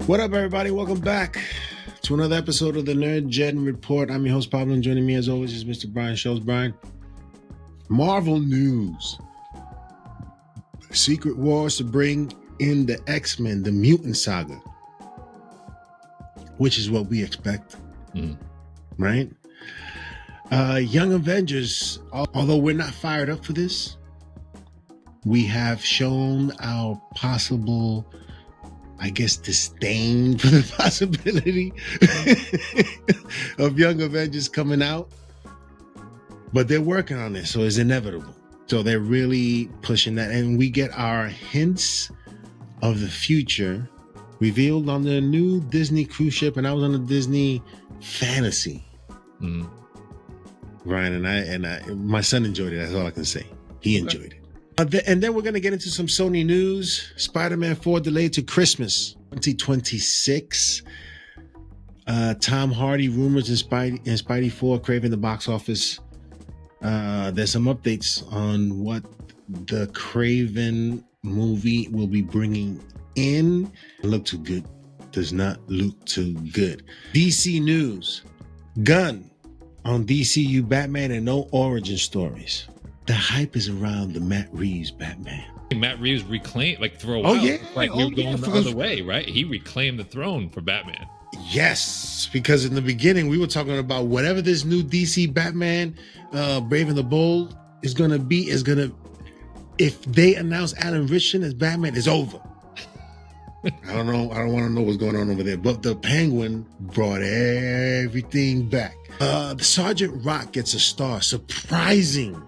What up, everybody? Welcome back to another episode of the Nerd Jettin Report. I'm your host, Pablo, and joining me as always is Mr. Brian Shows. Brian, Marvel news. Secret Wars to bring in the X-Men, the mutant saga, which is what we expect, right? Young Avengers, although we're not fired up for this, we have shown our possible, I guess, disdain for the possibility of Young Avengers coming out. But they're working on this, so it's inevitable. So they're really pushing that. And we get our hints of the future revealed on the new Disney cruise ship. And I was on the Disney Fantasy. Ryan and I, my son enjoyed it. That's all I can say. He enjoyed it. And then we're going to get into some Sony news. Spider-Man 4 delayed to Christmas 2026. Tom Hardy rumors in Spidey 4 Craven the box office. There's some updates on what the Craven movie will be bringing in. Look too good. Does not look too good. DC news. Gunn on DCU Batman and no origin stories. The hype is around the Matt Reeves Batman. Matt Reeves reclaimed, like for a while, we were going the other way, right? He reclaimed the throne for Batman. Yes, because in the beginning we were talking about whatever this new DC Batman, Brave and the Bold is gonna be, if they announce Alan Ritchson as Batman, it's over. I don't know. I don't want to know what's going on over there. But the Penguin brought everything back. The Sergeant Rock gets a star. Surprising.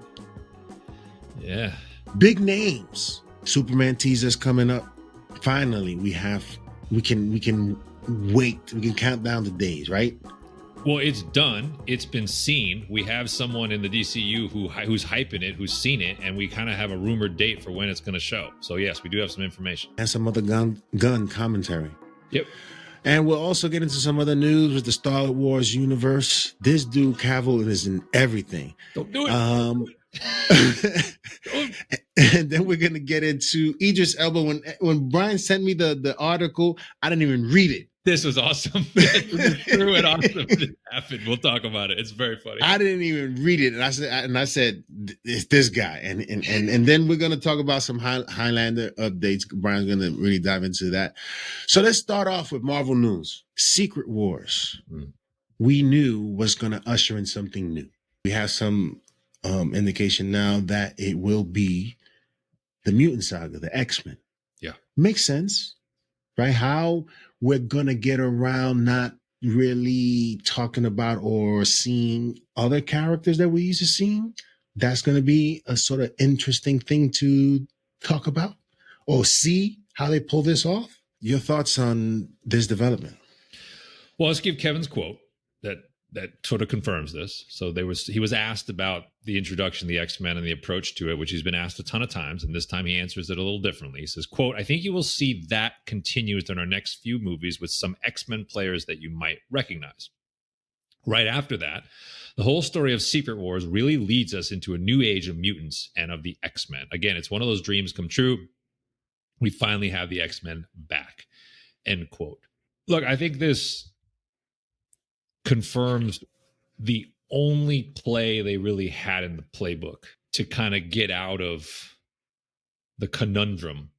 Yeah. Big names. Superman teasers coming up. Finally, we can wait. We can count down the days, right? Well, it's done. It's been seen. We have someone in the DCU who's hyping it, who's seen it, and we kind of have a rumored date for when it's going to show. So yes, we do have some information. And some other gun commentary. Yep. And we'll also get into some other news with the Star Wars universe. This dude Cavill is in everything. Don't do it. And then we're gonna get into Idris Elba. When Brian sent me the article, I didn't even read it. This was awesome. True and awesome. It happened. We'll talk about it. It's very funny. I didn't even read it, and I said it's this guy. And then we're gonna talk about some Highlander updates. Brian's gonna really dive into that. So let's start off with Marvel news. Secret Wars. We knew was gonna usher in something new. We have some indication now that it will be the mutant saga, the X-Men. Yeah. Makes sense, right? How we're going to get around not really talking about or seeing other characters that we used to seeing. That's going to be a sort of interesting thing to talk about or see how they pull this off. Your thoughts on this development? Well, let's give Kevin's quote that sort of confirms this. So he was asked about the introduction of the X-Men and the approach to it, which he's been asked a ton of times, and this time he answers it a little differently. He says, quote, "I think you will see that continues in our next few movies with some X-Men players that you might recognize. Right after that, the whole story of Secret Wars really leads us into a new age of mutants and of the X-Men. Again, it's one of those dreams come true. We finally have the X-Men back." End quote. Look, I think this confirms the only play they really had in the playbook to kind of get out of the conundrum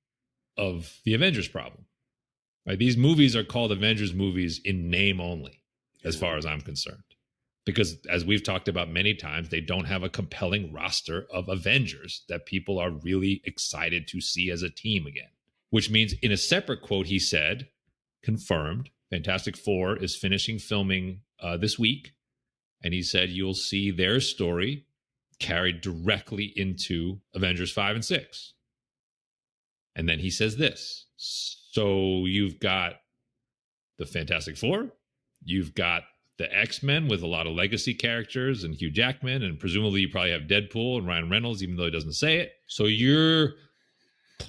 of the Avengers problem. Right? These movies are called Avengers movies in name only, as far as I'm concerned. Because as we've talked about many times, they don't have a compelling roster of Avengers that people are really excited to see as a team again. Which means in a separate quote, he said, confirmed, Fantastic Four is finishing filming this week. And he said, you'll see their story carried directly into Avengers 5 and 6. And then he says this. So you've got the Fantastic Four. You've got the X-Men with a lot of legacy characters and Hugh Jackman. And presumably you probably have Deadpool and Ryan Reynolds, even though he doesn't say it. So you're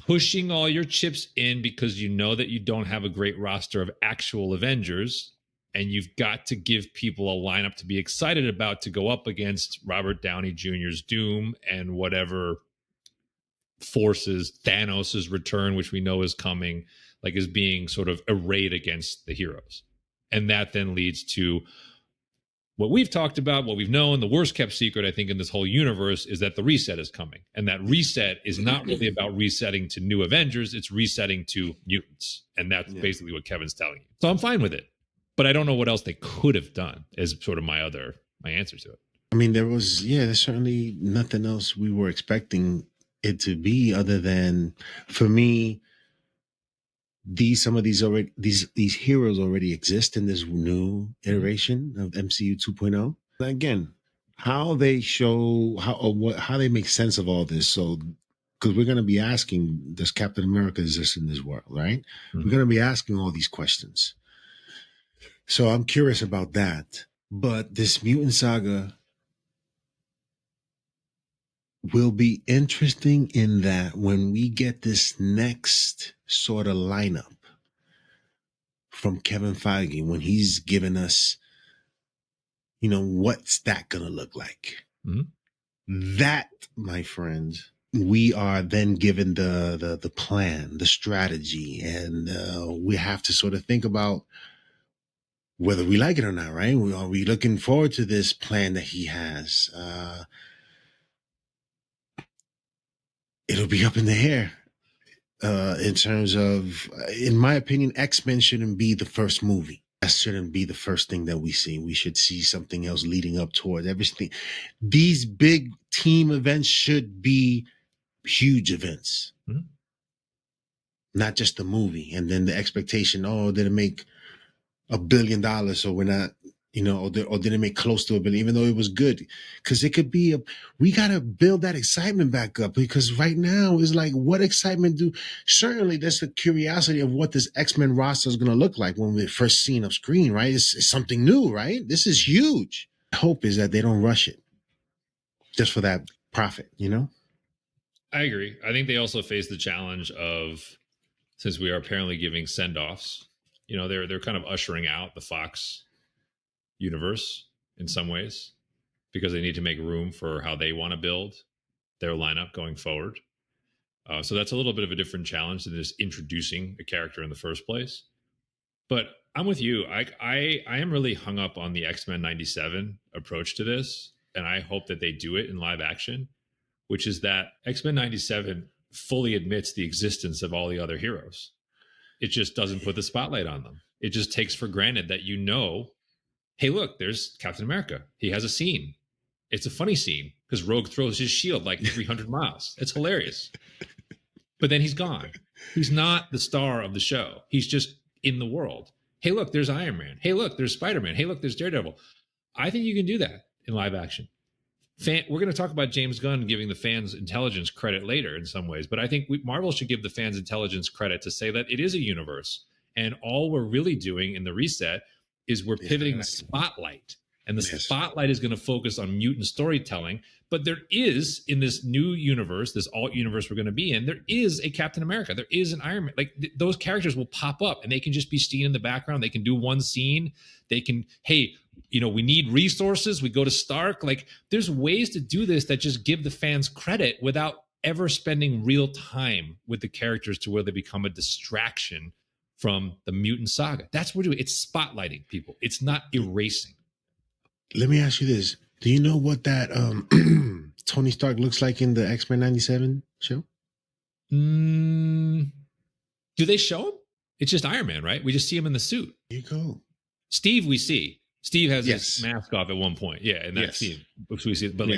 pushing all your chips in because you know that you don't have a great roster of actual Avengers. And you've got to give people a lineup to be excited about to go up against Robert Downey Jr.'s Doom and whatever forces, Thanos' return, which we know is coming, like is being sort of arrayed against the heroes. And that then leads to what we've talked about, what we've known, the worst kept secret, I think, in this whole universe is that the reset is coming. And that reset is not really about resetting to new Avengers, it's resetting to mutants. And that's basically what Kevin's telling you. So I'm fine with it. But I don't know what else they could have done is sort of my answer to it. I mean, there's certainly nothing else we were expecting it to be other than, for me, some of these heroes already exist in this new iteration of MCU 2.0. Again, how they make sense of all this. So, because we're going to be asking, does Captain America exist in this world, right? Mm-hmm. We're going to be asking all these questions. So I'm curious about that. But this mutant saga will be interesting in that when we get this next sort of lineup from Kevin Feige, when he's given us, what's that going to look like? Mm-hmm. That, my friends, we are then given the plan, the strategy, and we have to sort of think about whether we like it or not, right? Are we looking forward to this plan that he has? It'll be up in the air in terms of, in my opinion, X-Men shouldn't be the first movie. That shouldn't be the first thing that we see. We should see something else leading up toward everything. These big team events should be huge events, mm-hmm. not just a movie. And then the expectation, did it make $1 billion? So we're not, or did it make close to $1 billion, even though it was good? Because it could be we got to build that excitement back up, because right now it's like, what excitement certainly there's the curiosity of what this X-Men roster is going to look like when we're first seen up screen, right? It's something new, right? This is huge. Hope is that they don't rush it just for that profit, I agree. I think they also face the challenge of, since we are apparently giving send-offs, they're kind of ushering out the Fox universe in some ways, because they need to make room for how they want to build their lineup going forward. So that's a little bit of a different challenge than just introducing a character in the first place. But I'm with you. I am really hung up on the X-Men 97 approach to this, and I hope that they do it in live action, which is that X-Men 97 fully admits the existence of all the other heroes. It just doesn't put the spotlight on them. It just takes for granted that hey, look, there's Captain America. He has a scene. It's a funny scene because Rogue throws his shield like 300 miles. It's hilarious. But then he's gone. He's not the star of the show. He's just in the world. Hey, look, there's Iron Man. Hey, look, there's Spider-Man. Hey, look, there's Daredevil. I think you can do that in live action. We're going to talk about James Gunn giving the fans intelligence credit later in some ways, but I think Marvel should give the fans intelligence credit to say that it is a universe, and all we're really doing in the reset is we're pivoting the spotlight, and the spotlight is going to focus on mutant storytelling. But there is, in this new universe, this alt universe we're going to be in, there is a Captain America. There is an Iron Man. Like those characters will pop up, and they can just be seen in the background. They can do one scene. They can, hey, we need resources. We go to Stark. Like there's ways to do this that just give the fans credit without ever spending real time with the characters to where they become a distraction from the mutant saga. That's what we're doing. It's spotlighting people. It's not erasing. Let me ask you this. Do you know what that Tony Stark looks like in the X-Men 97 show? Do they show him? It's just Iron Man, right? We just see him in the suit. There you go. Steve, we see. Steve has his mask off at one point. Yeah, in that scene. Which we see. But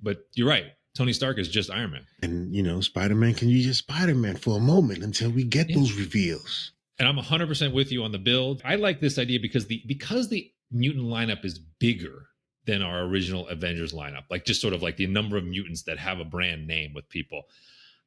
but you're right. Tony Stark is just Iron Man. And, Spider-Man can be just Spider-Man for a moment until we get those reveals. And I'm 100% with you on the build. I like this idea because the mutant lineup is bigger than our original Avengers lineup. Like just sort of like the number of mutants that have a brand name with people.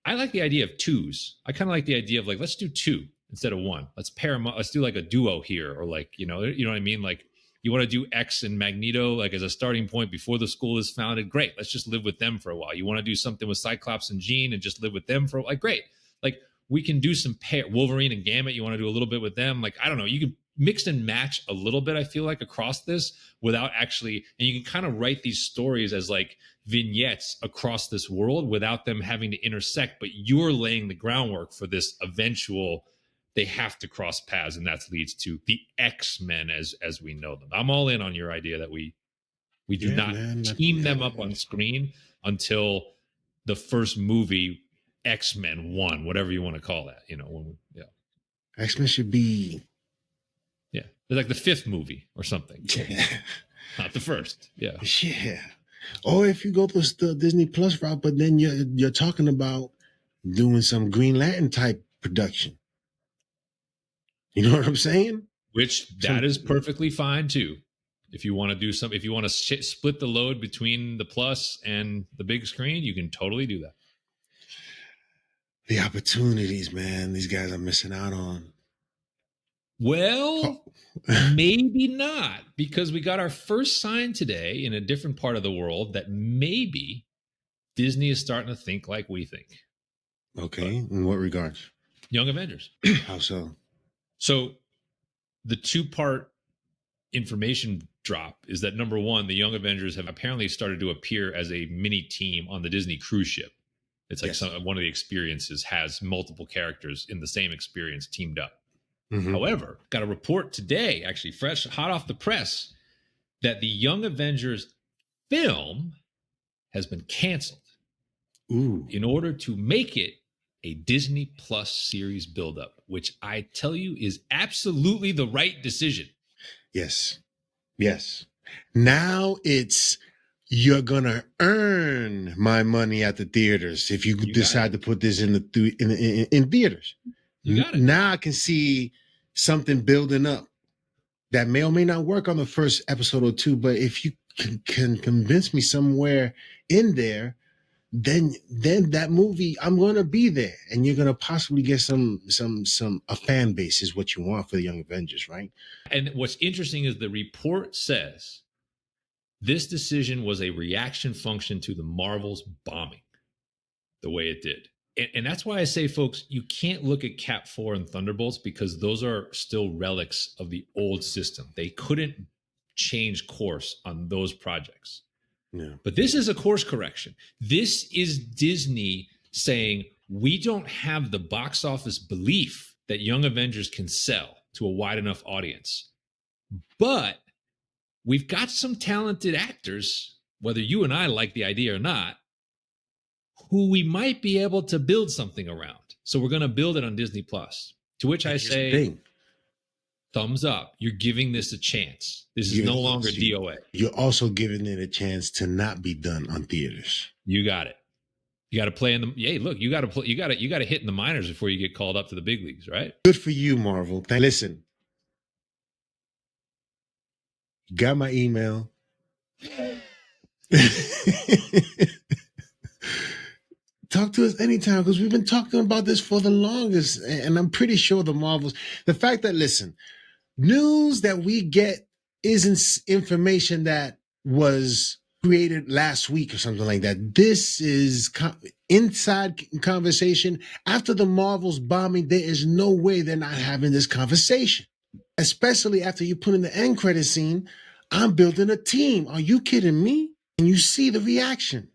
I like the idea of twos. I kind of like the idea of like, let's do two instead of one. Let's pair them up. Let's do like a duo here, or like, you know what I mean? Like, you want to do X and Magneto like as a starting point before the school is founded? Great. Let's just live with them for a while. You want to do something with Cyclops and Jean and just live with them for great. Like we can do some pair. Wolverine and Gambit, you want to do a little bit with them. Like, I don't know. You can mix and match a little bit, I feel like, across this without actually, and you can kind of write these stories as like vignettes across this world without them having to intersect, but you're laying the groundwork for this eventual, they have to cross paths, and that leads to the X-Men as we know them. I'm all in on your idea that we do not team them up on screen until the first movie, X-Men 1, whatever you want to call that, X-Men should be like the 5th movie or something. Not the first. Yeah. Or if you go the Disney Plus route, but then you're talking about doing some Green Lantern type production. You know what I'm saying? Which that is perfectly fine too. If you want to do if you want to split the load between the Plus and the big screen, you can totally do that. The opportunities, man, these guys are missing out on. Well, maybe not, because we got our first sign today in a different part of the world that maybe Disney is starting to think like we think. Okay. In what regards? Young Avengers. How so? So the 2-part information drop is that, number one, the Young Avengers have apparently started to appear as a mini team on the Disney cruise ship. It's like one of the experiences has multiple characters in the same experience teamed up. Mm-hmm. However, got a report today, actually fresh, hot off the press, that the Young Avengers film has been canceled in order to make it a Disney Plus series buildup, which I tell you is absolutely the right decision. Yes. Now it's, you're going to earn my money at the theaters if you decide to put this in theaters. You got it. Now I can see something building up that may or may not work on the first episode or 2, but if you can convince me somewhere in there, then that movie, I'm going to be there, and you're going to possibly get a fan base is what you want for the Young Avengers, right? And what's interesting is the report says this decision was a reaction function to the Marvel's bombing the way it did. And that's why I say, folks, you can't look at Cap 4 and Thunderbolts because those are still relics of the old system. They couldn't change course on those projects. Yeah. But this is a course correction. This is Disney saying, we don't have the box office belief that Young Avengers can sell to a wide enough audience. But we've got some talented actors, whether you and I like the idea or not, who we might be able to build something around. So we're going to build it on Disney Plus. To which I say, thumbs up. You're giving this a chance. This is no longer DOA. You're also giving it a chance to not be done on theaters. You got it. You got to play in the. Hey, look, you got to play. You got to hit in the minors before you get called up to the big leagues, right? Good for you, Marvel. Listen, got my email. Talk to us anytime, because we've been talking about this for the longest, and I'm pretty sure the fact that, listen, news that we get isn't information that was created last week or something like that. This is inside conversation. After the Marvel's bombing, there is no way they're not having this conversation, especially after you put in the end credit scene. I'm building a team. Are you kidding me? And you see the reaction.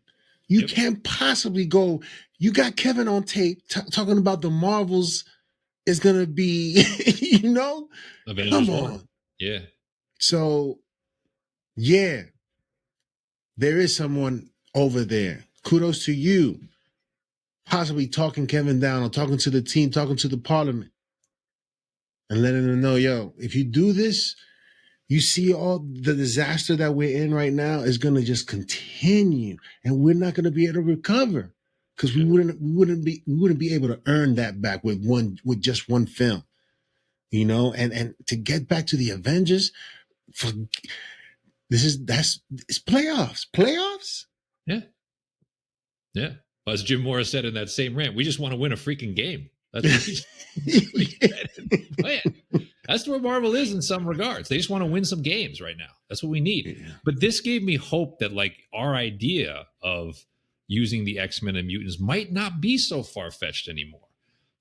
You can't possibly go. You got Kevin on tape talking about the Marvels is going to be, Avengers come on. Yeah. So, yeah, there is someone over there. Kudos to you. Possibly talking Kevin down or talking to the team, talking to the parliament and letting them know, yo, if you do this, you see all the disaster that we're in right now is going to just continue, and we're not going to be able to recover because we wouldn't be able to earn that back with just one film, and to get back to the Avengers, it's playoffs. Yeah. Well, as Jim Morris said in that same rant, we just want to win a freaking game. That's what he said. That's where Marvel is in some regards. They just want to win some games right now. That's what we need. Yeah. But this gave me hope that our idea of using the X-Men and mutants might not be so far-fetched anymore.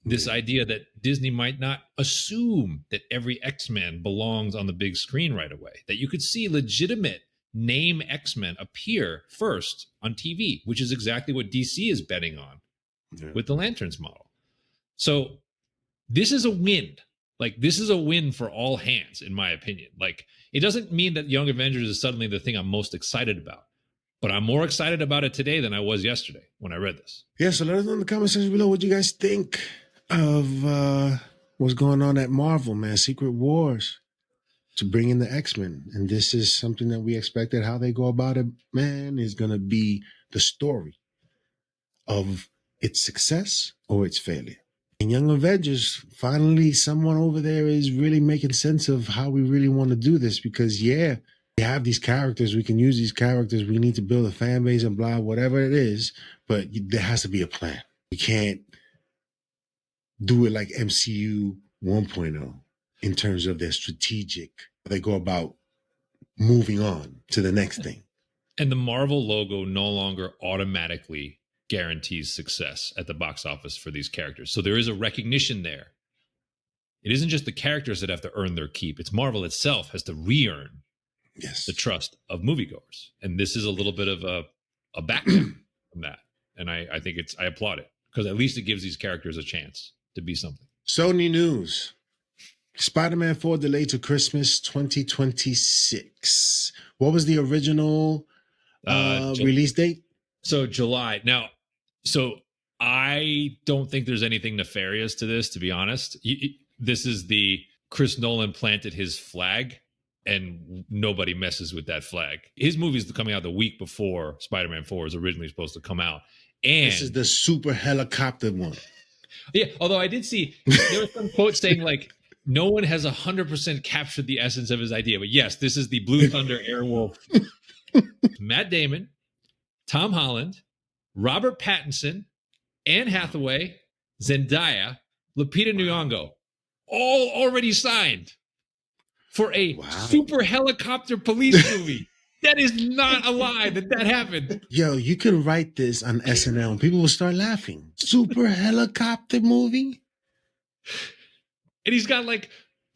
This idea that Disney might not assume that every X-Men belongs on the big screen right away, that you could see legitimate name X-Men appear first on TV, which is exactly what DC is betting on with the Lanterns model. So this is a win. Like, this is a win for all hands, in my opinion. Like, it doesn't mean that Young Avengers is suddenly the thing I'm most excited about, but I'm more excited about it today than I was yesterday when I read this. Yeah, so let us know in the comment section below what you guys think of what's going on at Marvel, man. Secret Wars to bring in the X-Men. And this is something that we expected. How they go about it, man, is going to be the story of its success or its failure. In Young Avengers, finally, someone over there is really making sense of how we really want to do this, because, yeah, we have these characters. We can use these characters. We need to build a fan base and blah, whatever it is. But there has to be a plan. We can't do it like MCU 1.0 in terms of their strategic. They go about moving on to the next thing. And the Marvel logo no longer automatically guarantees success at the box office for these characters. So there is a recognition there. It isn't just the characters that have to earn their keep. It's Marvel itself has to re-earn the trust of moviegoers. And this is a little bit of a background from that. And I think I applaud it, because at least it gives these characters a chance to be something. Sony news. Spider-Man 4 delayed to Christmas 2026. What was the original release date? So July. Now, so I don't think there's anything nefarious to this, to be honest. This is the Chris Nolan planted his flag, and nobody messes with that flag. His movie is coming out the week before Spider-Man 4 was originally supposed to come out. And this is the super helicopter one. Yeah, although I did see there was some quote saying like, no one has 100% captured the essence of his idea. But yes, this is the Blue Thunder Airwolf. Matt Damon, Tom Holland, Robert Pattinson, Anne Hathaway, Zendaya, Lupita Nyong'o, all already signed for a super helicopter police movie. That is not a lie that happened. Yo, you can write this on SNL and people will start laughing. Super helicopter movie? And he's got like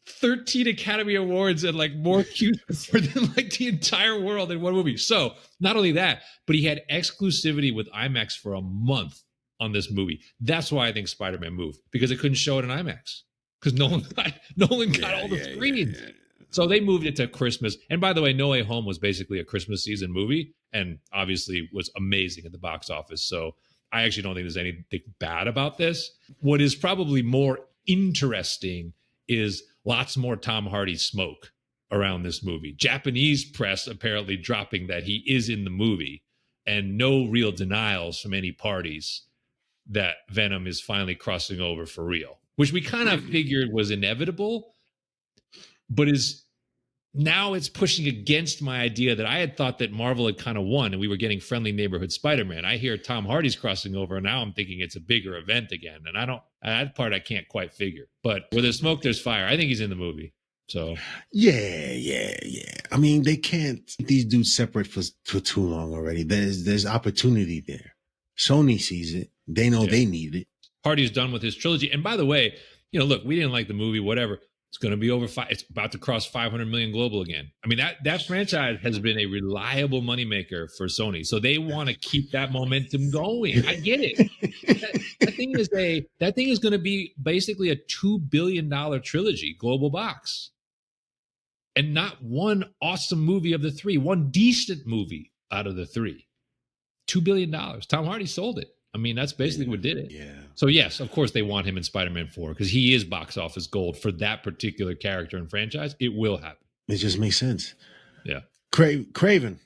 13 Academy Awards and like more cues than like the entire world in one movie. So not only that, but he had exclusivity with IMAX for a month on this movie. That's why I think Spider-Man moved, because it couldn't show it in IMAX because Nolan got all the screens. Yeah. So they moved it to Christmas. And by the way, No Way Home was basically a Christmas season movie and obviously was amazing at the box office. So I actually don't think there's anything bad about this. What is probably more interesting is lots more Tom Hardy smoke around this movie. Japanese press apparently dropping that he is in the movie, and no real denials from any parties that Venom is finally crossing over for real, which we kind of figured was inevitable, but is now it's pushing against my idea that I had thought that Marvel had kind of won and we were getting friendly neighborhood Spider-Man. I hear Tom Hardy's crossing over, and now I'm thinking it's a bigger event again. And that part I can't quite figure. But where there's smoke, there's fire. I think he's in the movie. So yeah. I mean, they can't keep these dudes separate for too long already. There's opportunity there. Sony sees it. They know they need it. Hardy's done with his trilogy. And by the way, look, we didn't like the movie, whatever. It's going to be it's about to cross 500 million global again. I mean, that franchise has been a reliable moneymaker for Sony. So they want to keep that momentum going. I get it. That thing is going to be basically a $2 billion trilogy, global box. And not one awesome movie of the three, one decent movie out of the three. $2 billion. Tom Hardy sold it. I mean, that's basically what did it. Yeah. So, yes, of course, they want him in Spider-Man 4 because he is box office gold for that particular character and franchise. It will happen. It just makes sense. Yeah. Craven.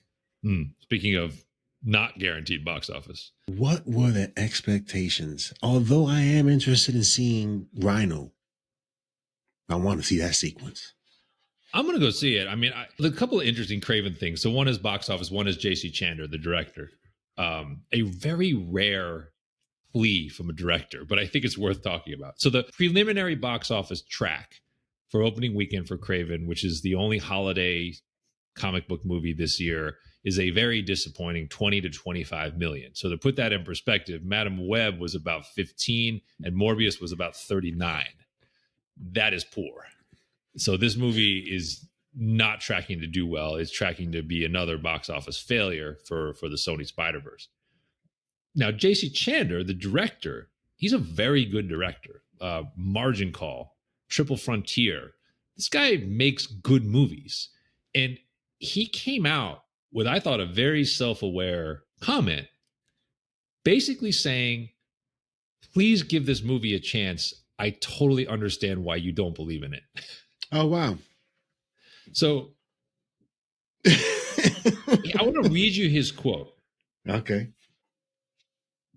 Speaking of not guaranteed box office. What were the expectations? Although I am interested in seeing Rhino, I want to see that sequence. I'm going to go see it. I mean, a couple of interesting Craven things. So one is box office. One is J.C. Chandler, the director. A very rare plea from a director, but I think it's worth talking about. So the preliminary box office track for opening weekend for Craven, which is the only holiday comic book movie this year, is a very disappointing 20 to 25 million. So to put that in perspective, Madam Web was about 15 and Morbius was about 39. That is poor. So this movie is not tracking to do well. It's tracking to be another box office failure for the Sony Spider-Verse. Now, J.C. Chandler, the director, he's a very good director. Margin Call, Triple Frontier. This guy makes good movies. And he came out with, I thought, a very self-aware comment, basically saying, please give this movie a chance. I totally understand why you don't believe in it. Oh, wow. So I want to read you his quote. Okay.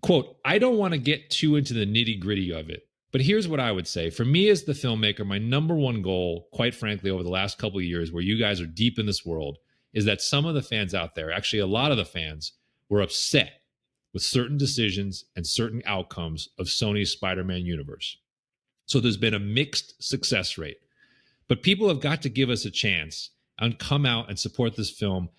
Quote, I don't want to get too into the nitty gritty of it, but here's what I would say. For me as the filmmaker, my number one goal, quite frankly, over the last couple of years where you guys are deep in this world, is that some of the fans out there, actually a lot of the fans, were upset with certain decisions and certain outcomes of Sony's Spider-Man universe. So there's been a mixed success rate. But people have got to give us a chance and come out and support this film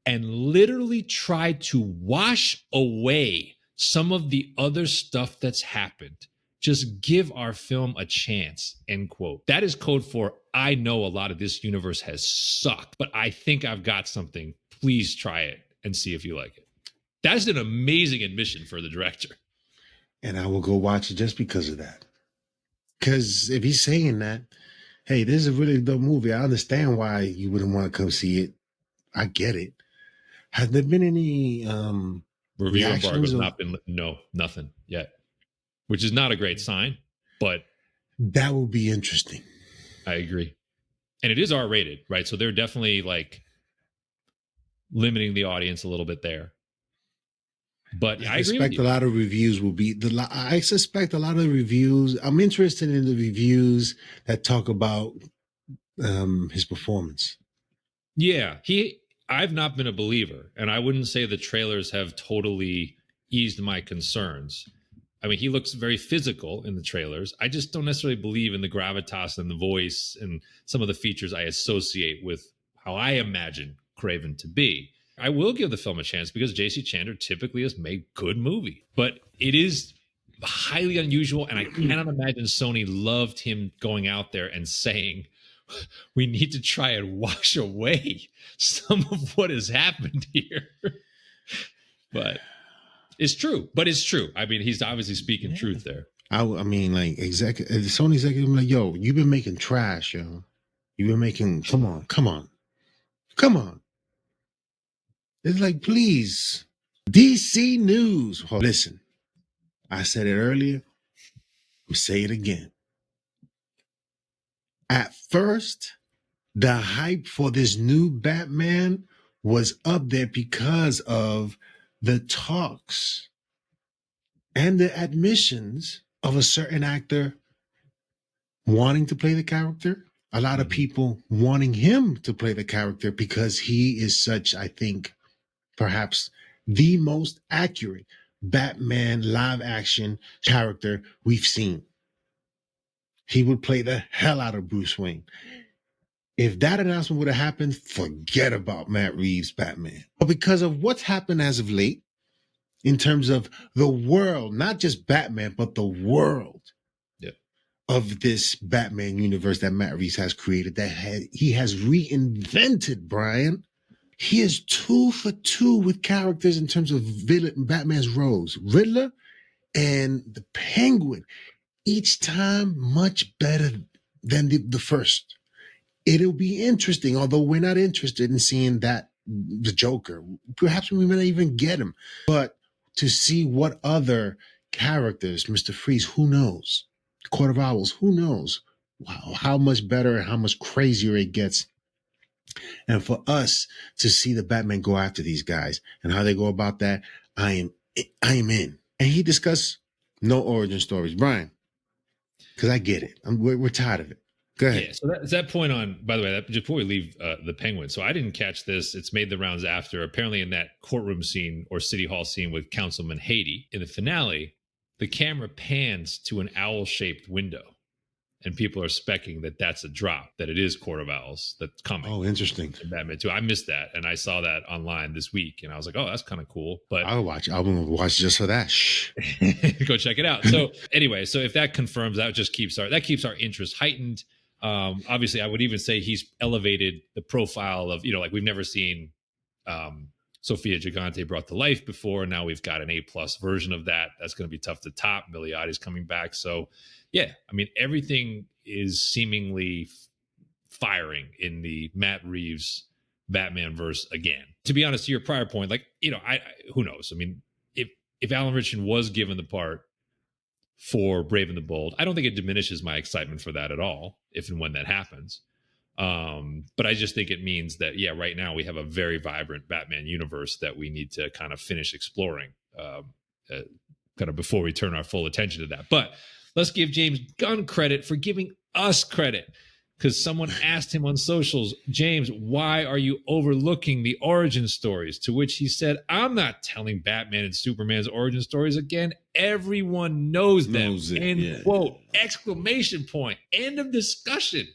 and literally try to wash away some of the other stuff that's happened. Just give our film a chance, end quote. That is code for, I know a lot of this universe has sucked, but I think I've got something. Please try it and see if you like it. That's an amazing admission for the director. And I will go watch it just because of that. Because if he's saying that, hey, this is a really dope movie. I understand why you wouldn't want to come see it. I get it. Has there been any review embargo's not been? No, nothing yet, which is not a great sign, but that will be interesting. I agree. And it is R-rated, right? So they're definitely like limiting the audience a little bit there. But I expect a lot of reviews will be I suspect a lot of reviews. I'm interested in the reviews that talk about his performance. Yeah, I've not been a believer, and I wouldn't say the trailers have totally eased my concerns. I mean, he looks very physical in the trailers. I just don't necessarily believe in the gravitas and the voice and some of the features I associate with how I imagine Craven to be. I will give the film a chance because J.C. Chandler typically has made good movie, but it is highly unusual, and I cannot imagine Sony loved him going out there and saying, we need to try and wash away some of what has happened here. But it's true. I mean, he's obviously speaking truth there. I mean, like, Sony executive, like, yo, you've been making trash, yo. You've been making, come on. It's like, please. DC News. Oh, listen, I said it earlier. I'll say it again. At first, the hype for this new Batman was up there because of the talks and the admissions of a certain actor wanting to play the character. A lot of people wanting him to play the character because he is such, I think, perhaps the most accurate Batman live action character we've seen. He would play the hell out of Bruce Wayne. If that announcement would have happened, forget about Matt Reeves' Batman. But because of what's happened as of late, in terms of the world, not just Batman, but the world of this Batman universe that Matt Reeves has created, he has reinvented, Brian. He is 2 for 2 with characters in terms of Batman's roles. Riddler and the Penguin, each time much better than the first. It'll be interesting, although we're not interested in seeing the Joker. Perhaps we may not even get him. But to see what other characters, Mr. Freeze, who knows? Court of Owls, who knows? Wow, how much better and how much crazier it gets. And for us to see the Batman go after these guys and how they go about that, I am in. And he discussed no origin stories. Brian, because I get it. We're tired of it. Go ahead. Yeah, so that's that point on, by the way, just before we leave the Penguin. So I didn't catch this. It's made the rounds after. Apparently in that courtroom scene or city hall scene with Councilman Haiti, in the finale, the camera pans to an owl-shaped window. and people are speculating that that's a drop, that it is Court of Owls that's coming. Oh, interesting. In Batman 2. I missed that, and I saw that online this week, and I was like, oh, that's kind of cool. But I'm gonna watch just for that. Shh. Go check it out. So anyway, so if that confirms, that keeps our interest heightened. Obviously, I would even say he's elevated the profile of, like we've never seen Sofia Gigante brought to life before. Now we've got an A+ version of that. That's going to be tough to top. Miliotti's coming back. So yeah, I mean, everything is seemingly firing in the Matt Reeves Batman verse again. To be honest, to your prior point, like, who knows? I mean, if Alan Ritchson was given the part for Brave and the Bold, I don't think it diminishes my excitement for that at all, if and when that happens. But I just think it means that, right now we have a very vibrant Batman universe that we need to kind of finish exploring kind of before we turn our full attention to that. But let's give James Gunn credit for giving us credit, because someone asked him on socials, James, why are you overlooking the origin stories? To which he said, I'm not telling Batman and Superman's origin stories again. Everyone knows them. End quote, exclamation point, end of discussion.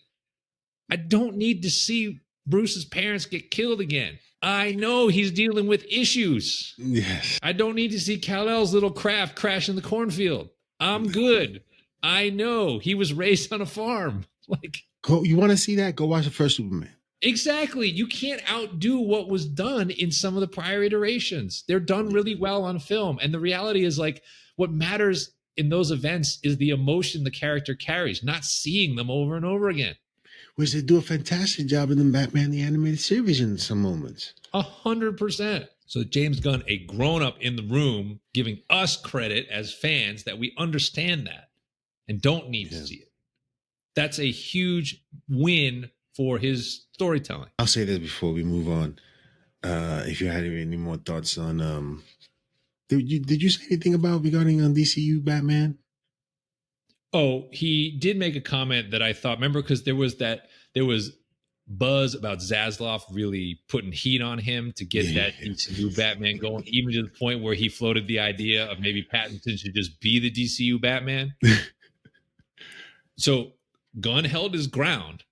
I don't need to see Bruce's parents get killed again. I know he's dealing with issues. Yes. I don't need to see Kal-El's little craft crash in the cornfield. I'm good. I know he was raised on a farm. Like, you want to see that? Go watch the first Superman. Exactly. You can't outdo what was done in some of the prior iterations. They're done really well on film. And the reality is, like, what matters in those events is the emotion the character carries, not seeing them over and over again. Which they do a fantastic job in the Batman the Animated Series in some moments. 100%. So James Gunn, a grown-up in the room, giving us credit as fans that we understand that and don't need to see it. That's a huge win for his storytelling. I'll say this before we move on. If you had any more thoughts on, did you say anything regarding on DCU Batman? Oh, he did make a comment that I thought, remember, because there was buzz about Zaslav really putting heat on him to get that DCU Batman going, even to the point where he floated the idea of maybe Pattinson should just be the DCU Batman. So Gunn held his ground,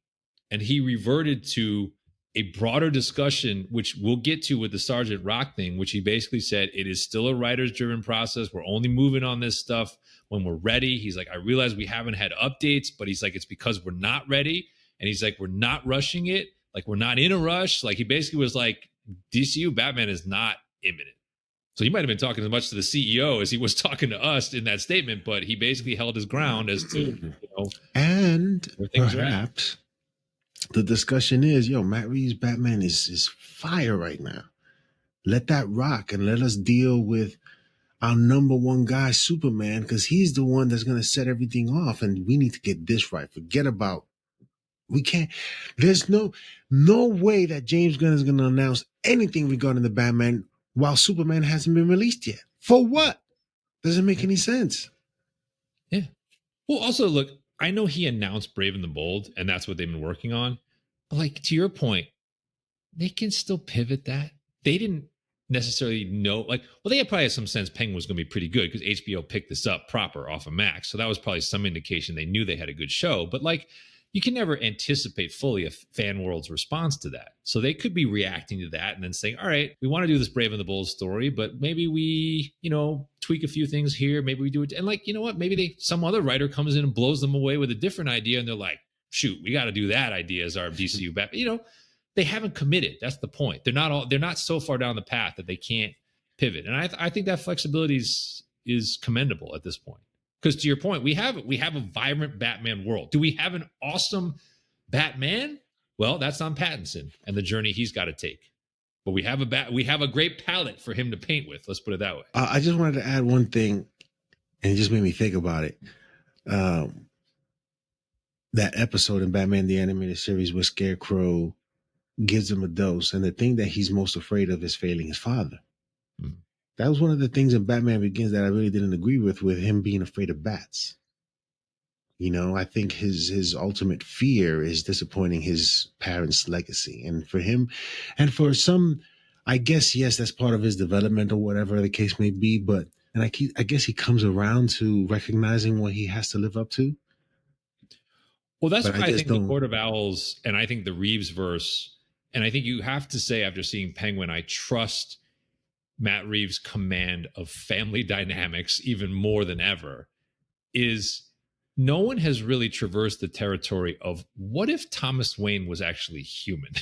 and he reverted to a broader discussion, which we'll get to with the Sergeant Rock thing, which he basically said it is still a writer's-driven process. We're only moving on this stuff when we're ready. He's like, I realize we haven't had updates, but he's like, it's because we're not ready. And he's like, we're not rushing it. Like, we're not in a rush. Like, he basically was like, DCU Batman is not imminent. So he might have been talking as much to the CEO as he was talking to us in that statement, but he basically held his ground as to, and perhaps the discussion is, Matt Reeves' Batman is fire right now. Let that rock and let us deal with our number one guy, Superman, because he's the one that's going to set everything off, and we need to get this right. Forget about, we can't, there's no way that James Gunn is going to announce anything regarding the Batman while Superman hasn't been released yet. For what? Doesn't make any sense. Yeah. Well, also, look, I know he announced Brave and the Bold, and that's what they've been working on. But, like, to your point, they can still pivot that. They didn't necessarily know, they had probably some sense Penguin was going to be pretty good because HBO picked this up proper off of Max. So that was probably some indication they knew they had a good show. But, you can never anticipate fully a fan world's response to that. So they could be reacting to that and then saying, all right, we want to do this Brave and the Bold story, but maybe we, tweak a few things here. Maybe we do it. And you know what? Maybe some other writer comes in and blows them away with a different idea. And they're like, shoot, we got to do that idea as our DCU Batman. They haven't committed. That's the point. They're not so far down the path that they can't pivot. And I think that flexibility is commendable at this point. Because to your point, we have a vibrant Batman world. Do we have an awesome Batman? Well, that's on Pattinson and the journey he's got to take. But we have a great palette for him to paint with. Let's put it that way. I just wanted to add one thing, and it just made me think about it. That episode in Batman the Animated Series where Scarecrow gives him a dose, and the thing that he's most afraid of is failing his father. Mm-hmm. That was one of the things in Batman Begins that I really didn't agree with him being afraid of bats. I think his ultimate fear is disappointing his parents' legacy. And for him, and for some, I guess, yes, that's part of his development or whatever the case may be. But, I guess he comes around to recognizing what he has to live up to. Well, that's But why I I just think the don't. Court of Owls and I think the Reeves verse, and I think you have to say after seeing Penguin, I trust Matt Reeves' command of family dynamics even more than ever, is no one has really traversed the territory of what if Thomas Wayne was actually human?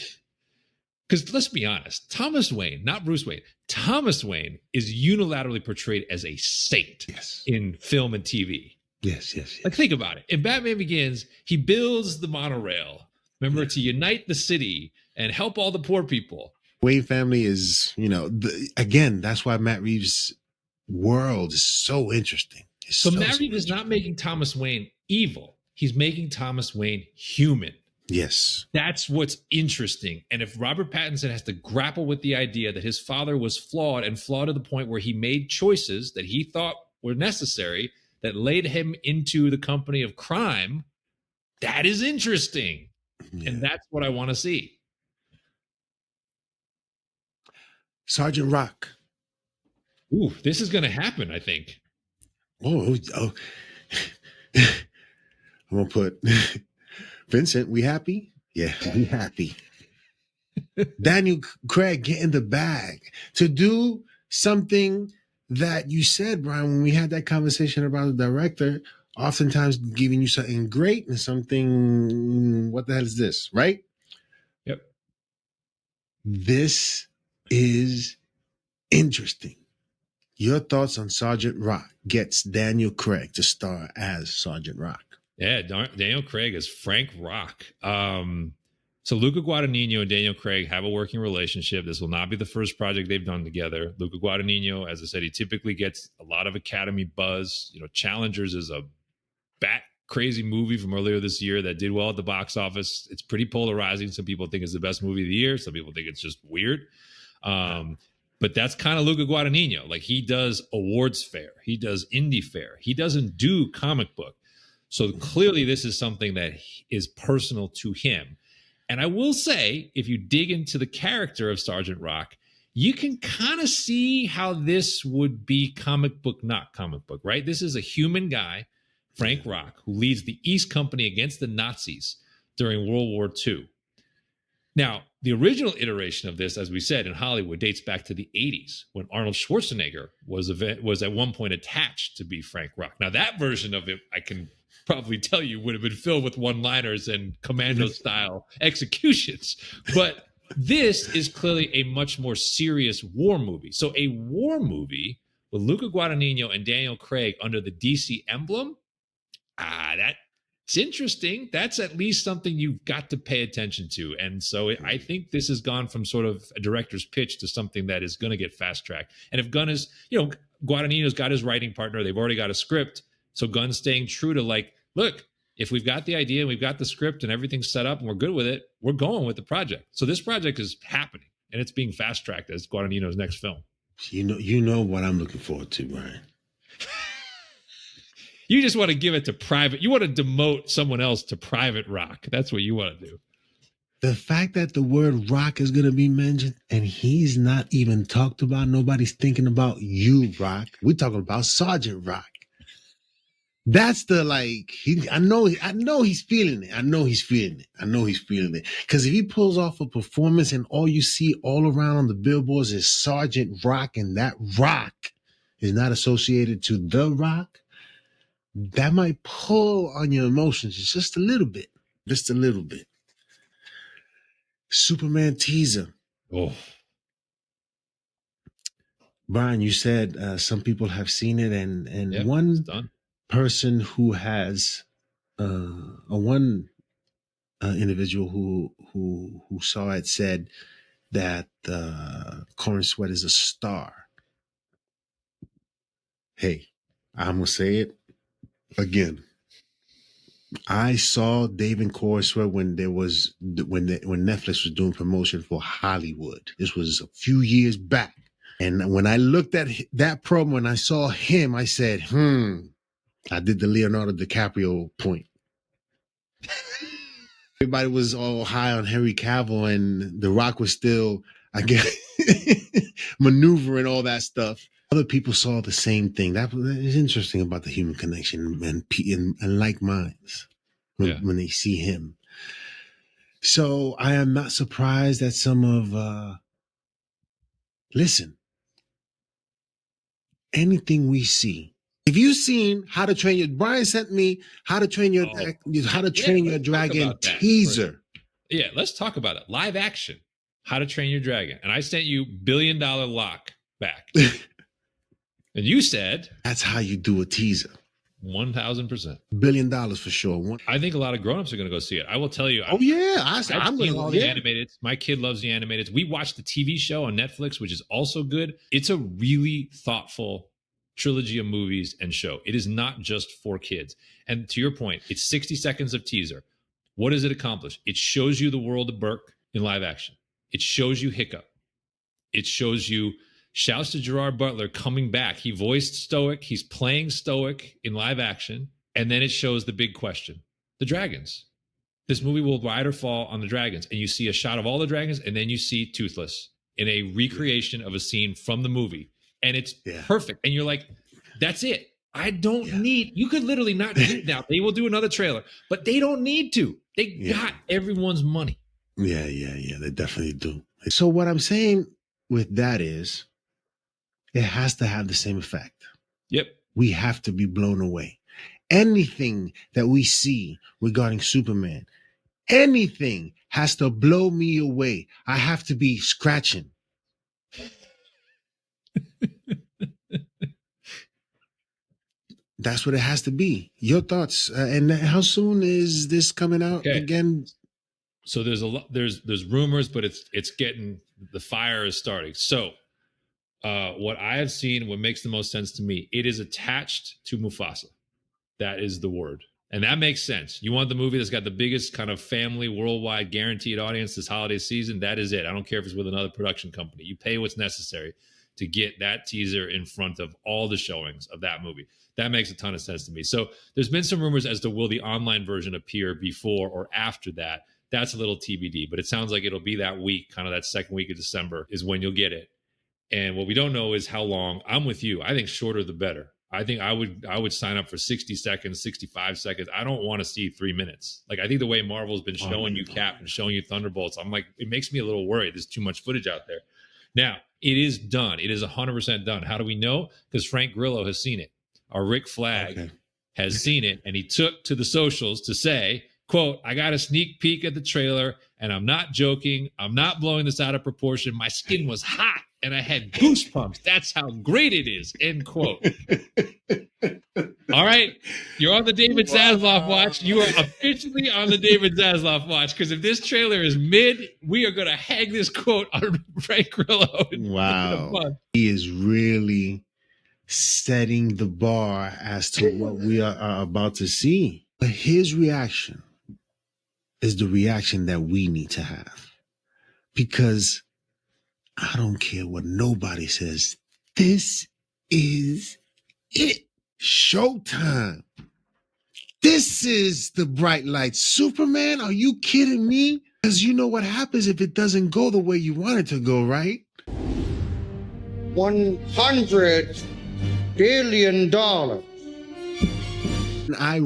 Because let's be honest, Thomas Wayne, not Bruce Wayne, Thomas Wayne is unilaterally portrayed as a saint Yes. in film and TV. Yes, yes, yes. Like, think about it. In Batman Begins, he builds the monorail, remember, Yes. to unite the city and help all the poor people. Wayne family is, again, that's why Matt Reeves' world is so interesting. It's So Matt Reeves is not making Thomas Wayne evil. He's making Thomas Wayne human. Yes. That's what's interesting. And if Robert Pattinson has to grapple with the idea that his father was flawed and flawed to the point where he made choices that he thought were necessary that laid him into the company of crime, that is interesting. Yeah. And that's what I want to see. Sergeant Rock. Ooh, this is going to happen, I think. Oh. I'm going to put Vincent, we happy? Yeah, we happy. Daniel Craig get in the bag to do something that you said, Brian, when we had that conversation about the director, oftentimes giving you something great and something, what the hell is this, right? Yep. This is interesting. Your thoughts on Sergeant Rock gets Daniel Craig to star as Sergeant Rock. Yeah, Daniel Craig is Frank Rock. So Luca Guadagnino and Daniel Craig have a working relationship. This will not be the first project they've done together. Luca Guadagnino, as I said, he typically gets a lot of Academy buzz. Challengers is a bat crazy movie from earlier this year that did well at the box office. It's pretty polarizing. Some people think it's the best movie of the year. Some people think it's just weird. But that's kind of Luca Guadagnino. Like, he does awards fair. He does indie fair. He doesn't do comic book. So clearly this is something that is personal to him. And I will say, if you dig into the character of Sergeant Rock, you can kind of see how this would be comic book, not comic book, right? This is a human guy, Frank Rock, who leads the East Company against the Nazis during World War II. Now, the original iteration of this, as we said, in Hollywood dates back to the 80s when Arnold Schwarzenegger was at one point attached to be Frank Rock. Now, that version of it, I can probably tell you, would have been filled with one-liners and commando-style executions. But this is clearly a much more serious war movie. So a war movie with Luca Guadagnino and Daniel Craig under the DC emblem, that's interesting. That's at least something you've got to pay attention to. And so I think this has gone from sort of a director's pitch to something that is going to get fast-tracked. And if Gunn is, Guadagnino's got his writing partner. They've already got a script. So Gunn's staying true to, like, look, if we've got the idea and we've got the script and everything's set up and we're good with it, we're going with the project. So this project is happening and it's being fast-tracked as Guadagnino's next film. You know what I'm looking forward to, Brian. You just want to give it to private. You want to demote someone else to Private Rock. That's what you want to do. The fact that the word rock is going to be mentioned and he's not even talked about, nobody's thinking about you, Rock. We're talking about Sergeant Rock. That's the, I know he's feeling it. I know he's feeling it. Because if he pulls off a performance and all you see all around on the billboards is Sergeant Rock and that rock is not associated to The Rock, that might pull on your emotions just a little bit. Just a little bit. Superman teaser. Oh. Brian, you said some people have seen it, and Yeah, one person who has one individual who saw it said that Corn Sweat is a star. Hey, I'm gonna say it again. I saw Dave and Corn Sweat when Netflix was doing promotion for Hollywood. This was a few years back. And when I looked at that promo and I saw him, I said, I did the Leonardo DiCaprio point. Everybody was all high on Henry Cavill and The Rock was still, I guess, maneuvering all that stuff. Other people saw the same thing. That is interesting about the human connection and like minds. when they see him. So I am not surprised that some of listen, anything we see. If you've seen How to Train Your Brian sent me How to Train Your Dragon teaser. Yeah, let's talk about it. Live action. How to Train Your Dragon. And I sent you $1 billion lock back. And you said that's how you do a teaser. 1,000%. $1 billion for sure. I think a lot of grown-ups are going to go see it. I will tell you. I'm seen all the animated. My kid loves the animated. We watched the TV show on Netflix, which is also good. It's a really thoughtful trilogy of movies and show. It is not just for kids. And to your point, it's 60 seconds of teaser. What does it accomplish? It shows you the world of Burke in live action. It shows you Hiccup. It shows you shouts to Gerard Butler coming back. He voiced Stoic. He's playing Stoic in live action. And then it shows the big question, the dragons. This movie will ride or fall on the dragons. And you see a shot of all the dragons, and then you see Toothless in a recreation of a scene from the movie. And it's perfect. And you're like, that's it. I don't need, you could literally not do it now. They will do another trailer, but they don't need to. They got everyone's money. Yeah. They definitely do. So what I'm saying with that is, it has to have the same effect. Yep. We have to be blown away. Anything that we see regarding Superman, anything has to blow me away. I have to be scratching. That's what it has to be. Your thoughts, and how soon is this coming out again? So there's a lot. There's rumors, but it's getting, the fire is starting. So what I have seen, what makes the most sense to me, it is attached to Mufasa. That is the word, and that makes sense. You want the movie that's got the biggest kind of family worldwide guaranteed audience this holiday season. That is it. I don't care if it's with another production company. You pay what's necessary to get that teaser in front of all the showings of that movie. That makes a ton of sense to me. So there's been some rumors as to will the online version appear before or after that. That's a little TBD, but it sounds like it'll be that week, kind of that second week of December is when you'll get it. And what we don't know is how long. I'm with you. I think shorter the better. I think I would sign up for 60 seconds, 65 seconds. I don't want to see 3 minutes. Like, I think the way Marvel's been showing you Cap and showing you Thunderbolts, I'm like, it makes me a little worried. There's too much footage out there. Now, it is done. It is 100% done. How do we know? Because Frank Grillo has seen it. Our Rick Flag has seen it, and he took to the socials to say, quote, I got a sneak peek at the trailer, and I'm not joking. I'm not blowing this out of proportion. My skin was hot, and I had goosebumps. That's how great it is, end quote. All right. You're on the David Zaslav watch. You are officially on the David Zaslav watch, because if this trailer is mid, we are going to hang this quote on Frank Grillo. Wow. He is really setting the bar as to what we are about to see. But his reaction is the reaction that we need to have. Because I don't care what nobody says. This is it. Showtime. This is the bright light. Superman, are you kidding me? Because you know what happens if it doesn't go the way you want it to go, right? $100 billion. And I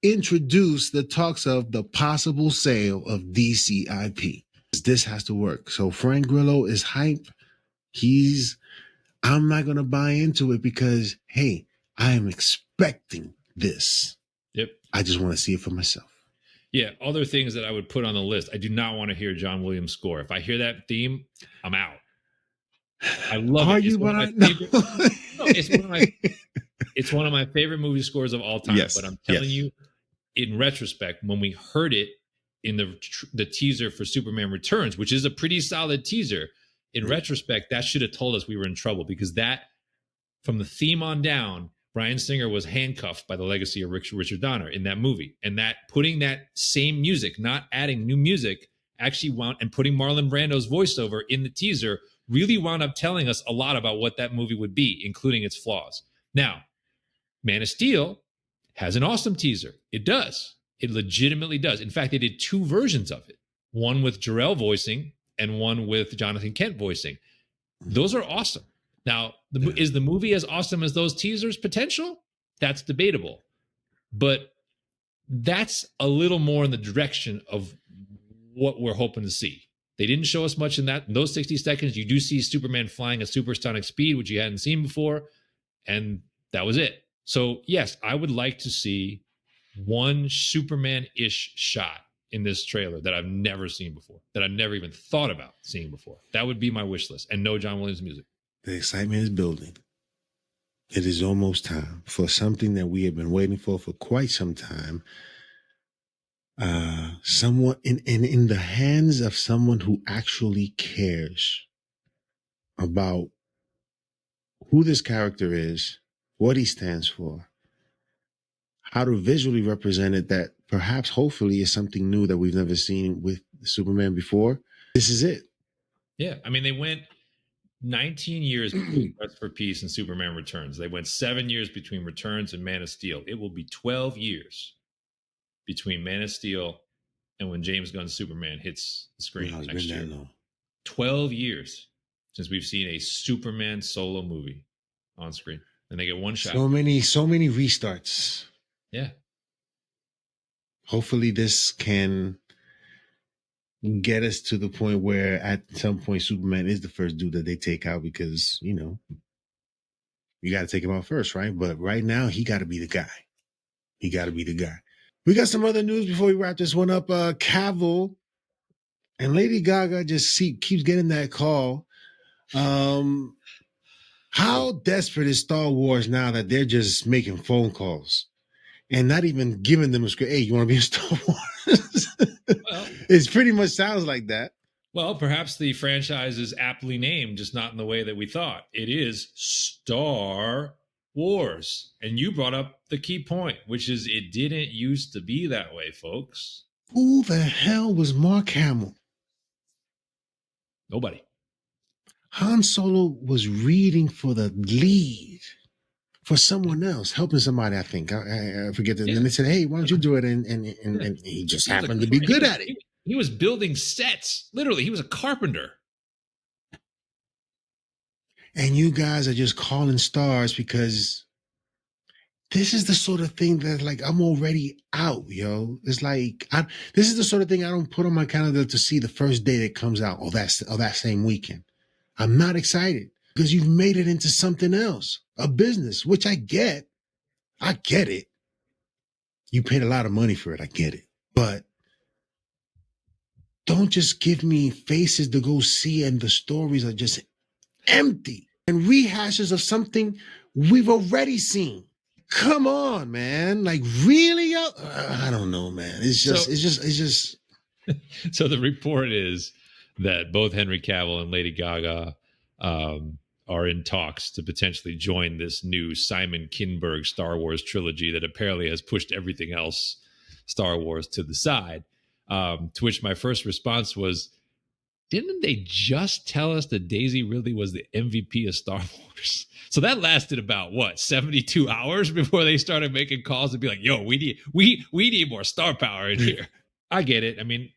reintroduce the talks of the possible sale of DC IP. This has to work. So Frank Grillo is hype. I'm not going to buy into it because, hey, I am expecting this. Yep. I just want to see it for myself. Yeah. Other things that I would put on the list. I do not want to hear John Williams' score. If I hear that theme, I'm out. I love it. It's one of my favorite movie scores of all time. Yes, but I'm telling you, in retrospect, when we heard it in the teaser for Superman Returns, which is a pretty solid teaser, in retrospect, that should have told us we were in trouble, because that, from the theme on down, Bryan Singer was handcuffed by the legacy of Richard Donner in that movie. And that putting that same music, not adding new music, actually wound, and putting Marlon Brando's voiceover in the teaser, really wound up telling us a lot about what that movie would be, including its flaws. Now, Man of Steel has an awesome teaser. It does. It legitimately does. In fact, they did 2 versions of it. One with Jor-El voicing and one with Jonathan Kent voicing. Those are awesome. Now, is the movie as awesome as those teasers? Potential? That's debatable. But that's a little more in the direction of what we're hoping to see. They didn't show us much in those 60 seconds. You do see Superman flying at supersonic speed, which you hadn't seen before, and that was it. So yes, I would like to see one Superman-ish shot in this trailer that I've never seen before, that I've never even thought about seeing before. That would be my wish list, and no John Williams music. The excitement is building. It is almost time for something that we have been waiting for quite some time. Someone in the hands of someone who actually cares about who this character is, what he stands for, how to visually represent it, that perhaps hopefully is something new that we've never seen with Superman before. This is it. Yeah. I mean, they went 19 years between Quest for Peace and Superman Returns. They went 7 years between Returns and Man of Steel. It will be 12 years between Man of Steel and when James Gunn's Superman hits the screen next year. 12 years since we've seen a Superman solo movie on screen. And they get one shot. So many restarts. Yeah. Hopefully this can get us to the point where at some point Superman is the first dude that they take out, because, you know, you got to take him out first, right? But right now, he got to be the guy. He got to be the guy. We got some other news before we wrap this one up. Cavill and Lady Gaga just keeps getting that call. How desperate is Star Wars now that they're just making phone calls and not even giving them a script? Hey, you want to be in Star Wars? Well, it pretty much sounds like that. Well, perhaps the franchise is aptly named, just not in the way that we thought. It is Star Wars. And you brought up the key point, which is it didn't used to be that way, folks. Who the hell was Mark Hamill? Nobody. Han Solo was reading for the lead for someone else, helping somebody, I think. I forget that. Yeah. And then they said, hey, why don't you do it? And he just happened to be good at it. He was building sets. Literally, he was a carpenter. And you guys are just calling stars because this is the sort of thing that, like, I'm already out, yo. It's like, this is the sort of thing I don't put on my calendar to see the first day that comes out or that same weekend. I'm not excited because you've made it into something else, a business, which I get. I get it. You paid a lot of money for it. I get it. But don't just give me faces to go see and the stories are just empty and rehashes of something we've already seen. Come on, man. Like, really? I don't know, man. It's just. So the report is that both Henry Cavill and Lady Gaga are in talks to potentially join this new Simon Kinberg Star Wars trilogy that apparently has pushed everything else Star Wars to the side. To which my first response was, didn't they just tell us that Daisy Ridley was the MVP of Star Wars? So that lasted about, 72 hours before they started making calls to be like, yo, we need more star power in here. I get it. I mean,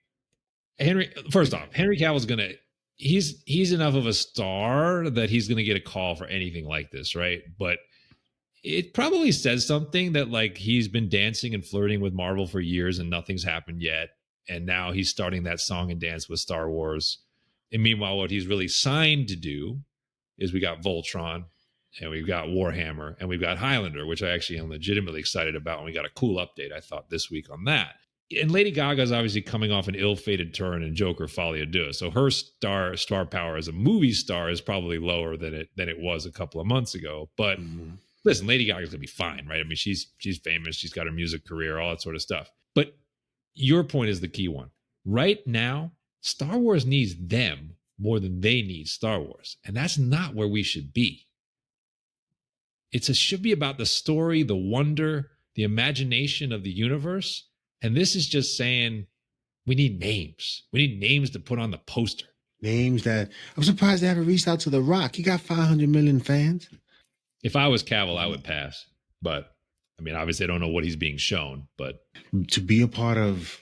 Henry Cavill's he's enough of a star that he's gonna get a call for anything like this, right? But it probably says something that, like, he's been dancing and flirting with Marvel for years and nothing's happened yet, and now he's starting that song and dance with Star Wars. And meanwhile, what he's really signed to do is we got Voltron and we've got Warhammer and we've got Highlander, which I actually am legitimately excited about, and we got a cool update, I thought, this week on that. And Lady Gaga is obviously coming off an ill-fated turn in Joker Folie à Deux. So her star power as a movie star is probably lower than it was a couple of months ago. But listen, Lady Gaga's gonna be fine, right? I mean, she's famous, she's got her music career, all that sort of stuff. But your point is the key one. Right now, Star Wars needs them more than they need Star Wars. And that's not where we should be. It should be about the story, the wonder, the imagination of the universe. And this is just saying we need names. We need names to put on the poster. Names that I'm surprised they haven't reached out to The Rock. He got 500 million fans. If I was Cavill, I would pass. But I mean, obviously, I don't know what he's being shown. But to be a part of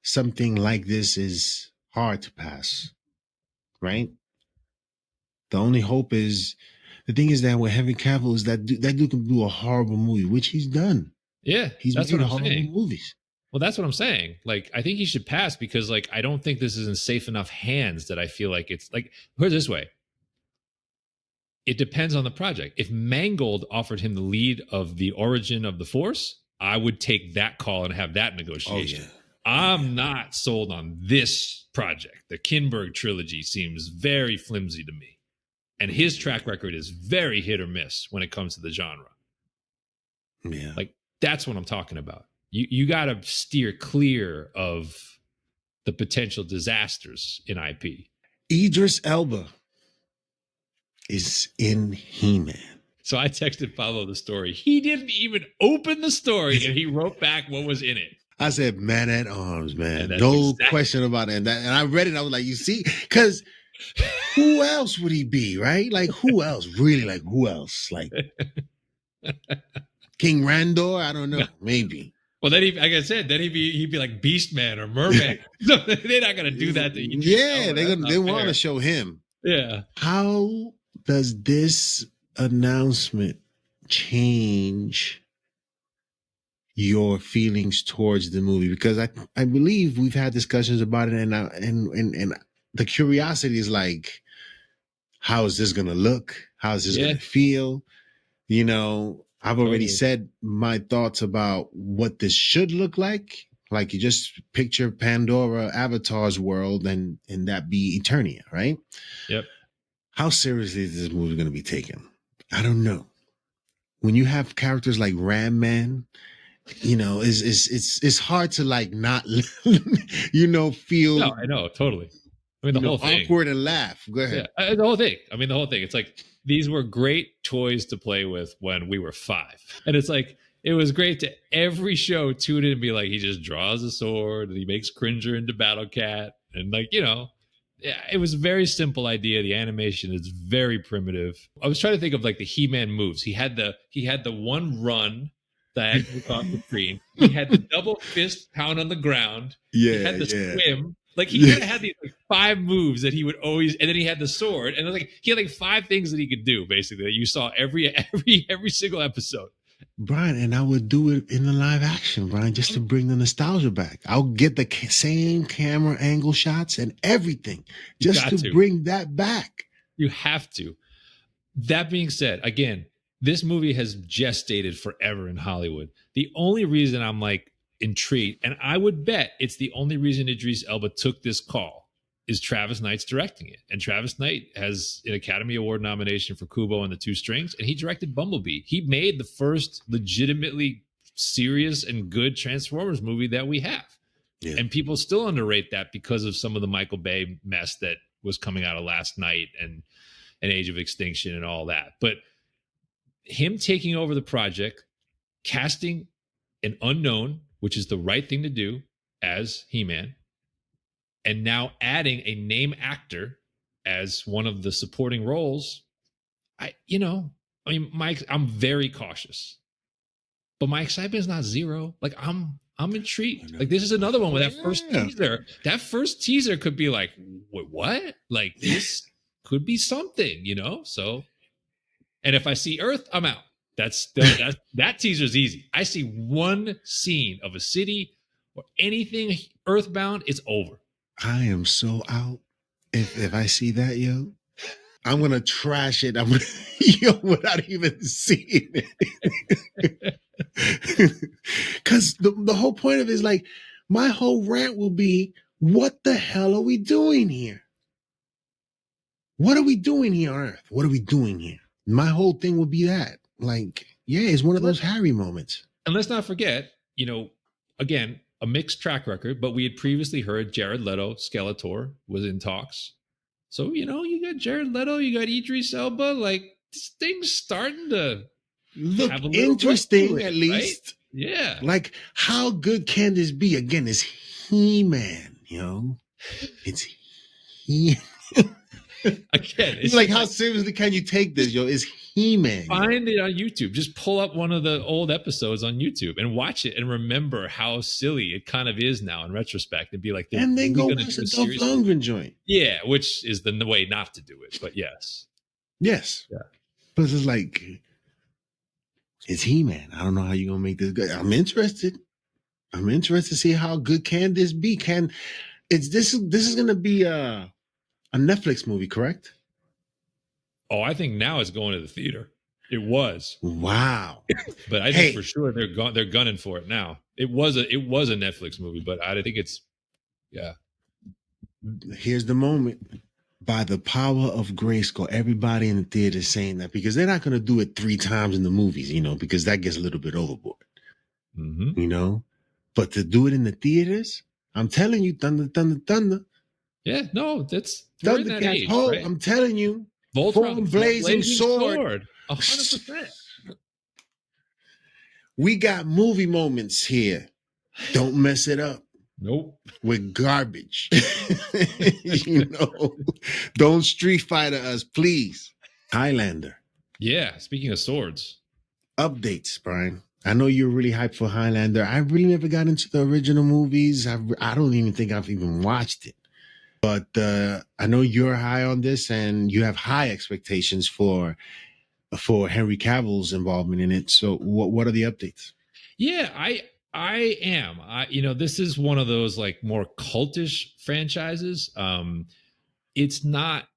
something like this is hard to pass, right? The only hope is the thing is that with Henry Cavill is that dude can do a horrible movie, which he's done. Yeah, He's that's made what I'm horrible saying. movies. Well, that's what I'm saying. Like, I think he should pass because, like, I don't think this is in safe enough hands that I feel like it's like, put it this way. It depends on the project. If Mangold offered him the lead of the origin of the Force, I would take that call and have that negotiation. Oh, yeah. I'm not sold on this project. The Kinberg trilogy seems very flimsy to me. And his track record is very hit or miss when it comes to the genre. Yeah. Like, that's what I'm talking about. You got to steer clear of the potential disasters in IP. Idris Elba is in He-Man. So I texted Pablo the story. He didn't even open the story, and he wrote back what was in it. I said, man at arms, man. Yeah, No exactly. question about it. And I read it, and I was like, you see? Because who else would he be, right? Like, who else? Really, like, who else? Like, King Randor? I don't know. Maybe. Well, then like I said, then he'd be like Beastman or Merman. So they're not going to do that to you. Yeah, they want to show him. Yeah. How does this announcement change your feelings towards the movie? Because I believe we've had discussions about it, and the curiosity is like, how is this going to look? How is this going to feel? You know, I've already said my thoughts about what this should look like. Like, you just picture Pandora Avatar's world and that be Eternia, right? Yep. How seriously is this movie going to be taken? I don't know. When you have characters like Ram Man, you know, it's hard to like not, you know, feel. No, I know, totally. I mean, the whole thing. Awkward and laugh. Go ahead. Yeah, the whole thing. I mean, the whole thing. It's like, these were great toys to play with when we were 5. And it's like, it was great to every show tune in and be like, he just draws a sword and he makes Cringer into Battle Cat. And like, you know, yeah, it was a very simple idea. The animation is very primitive. I was trying to think of like the He-Man moves. He had the one run diagonally across the screen. He had the double fist pound on the ground. Yeah. He had the swim. Like, he kind of had these like 5 moves that he would always, and then he had the sword, and like he had like 5 things that he could do basically that you saw every single episode. Brian, and I would do it in the live action, Brian, just to bring the nostalgia back. I'll get the same camera angle shots and everything just to bring that back. You have to. That being said, again, this movie has gestated forever in Hollywood. The only reason I'm like intrigued, and I would bet it's the only reason Idris Elba took this call, is Travis Knight's directing it. And Travis Knight has an Academy Award nomination for Kubo and the Two Strings, and he directed Bumblebee. He made the first legitimately serious and good Transformers movie that we have. Yeah. And people still underrate that because of some of the Michael Bay mess that was coming out of Last Night and Age of Extinction and all that. But him taking over the project, casting an unknown, which is the right thing to do, as He-Man, and now adding a name actor as one of the supporting roles, I'm very cautious, but my excitement is not zero. Like, I'm intrigued. Like, this is another one where that first teaser could be like, wait, what? Like, this could be something, you know? So, and if I see Earth, I'm out. That teaser's easy. I see one scene of a city or anything Earthbound, it's over. I am so out. If I see that, yo, I'm gonna trash it. Without even seeing it. Because the whole point of it is like, my whole rant will be, what the hell are we doing here? What are we doing here on Earth? What are we doing here? My whole thing will be that. Like, yeah, it's one of those Harry moments. And let's not forget, again, a mixed track record, but we had previously heard Jared Leto, Skeletor, was in talks. So, you got Jared Leto, you got Idris Elba, like, this thing's starting to look interesting, at least. Right? Yeah. Like, how good can this be? Again, it's He-Man, It's He. Again, it's like, how seriously can you take this, yo? It's He-Man. Find it on YouTube. Just pull up one of the old episodes on YouTube and watch it and remember how silly it kind of is now in retrospect, and be like, and then go watch the Dolph Lundgren joint. Yeah, which is the way not to do it, but yes. Yes. Yeah. But it's like, it's He-Man. I don't know how you're gonna make this good. I'm interested. I'm interested to see how good can this be. This is gonna be a Netflix movie, correct? Oh, I think now it's going to the theater. It was. Wow. But I think for sure they're gunning for it now. It was a Netflix movie, but I think it's Here's the moment. By the power of Grayskull, everybody in the theater is saying that, because they're not going to do it 3 times in the movies, because that gets a little bit overboard, But to do it in the theaters, I'm telling you, thunder, thunder, thunder. Yeah, no, that's Thundercats. age, Oh, right? I'm telling you, Voltron, blazing sword. 100%. We got movie moments here. Don't mess it up. Nope. With garbage. Don't Street Fighter us, please. Highlander. Yeah, speaking of swords. Updates, Brian. I know you're really hyped for Highlander. I really never got into the original movies. I don't even think I've even watched it. But I know you're high on this, and you have high expectations for Henry Cavill's involvement in it. So what are the updates? Yeah, I am. This is one of those like more cultish franchises. It's not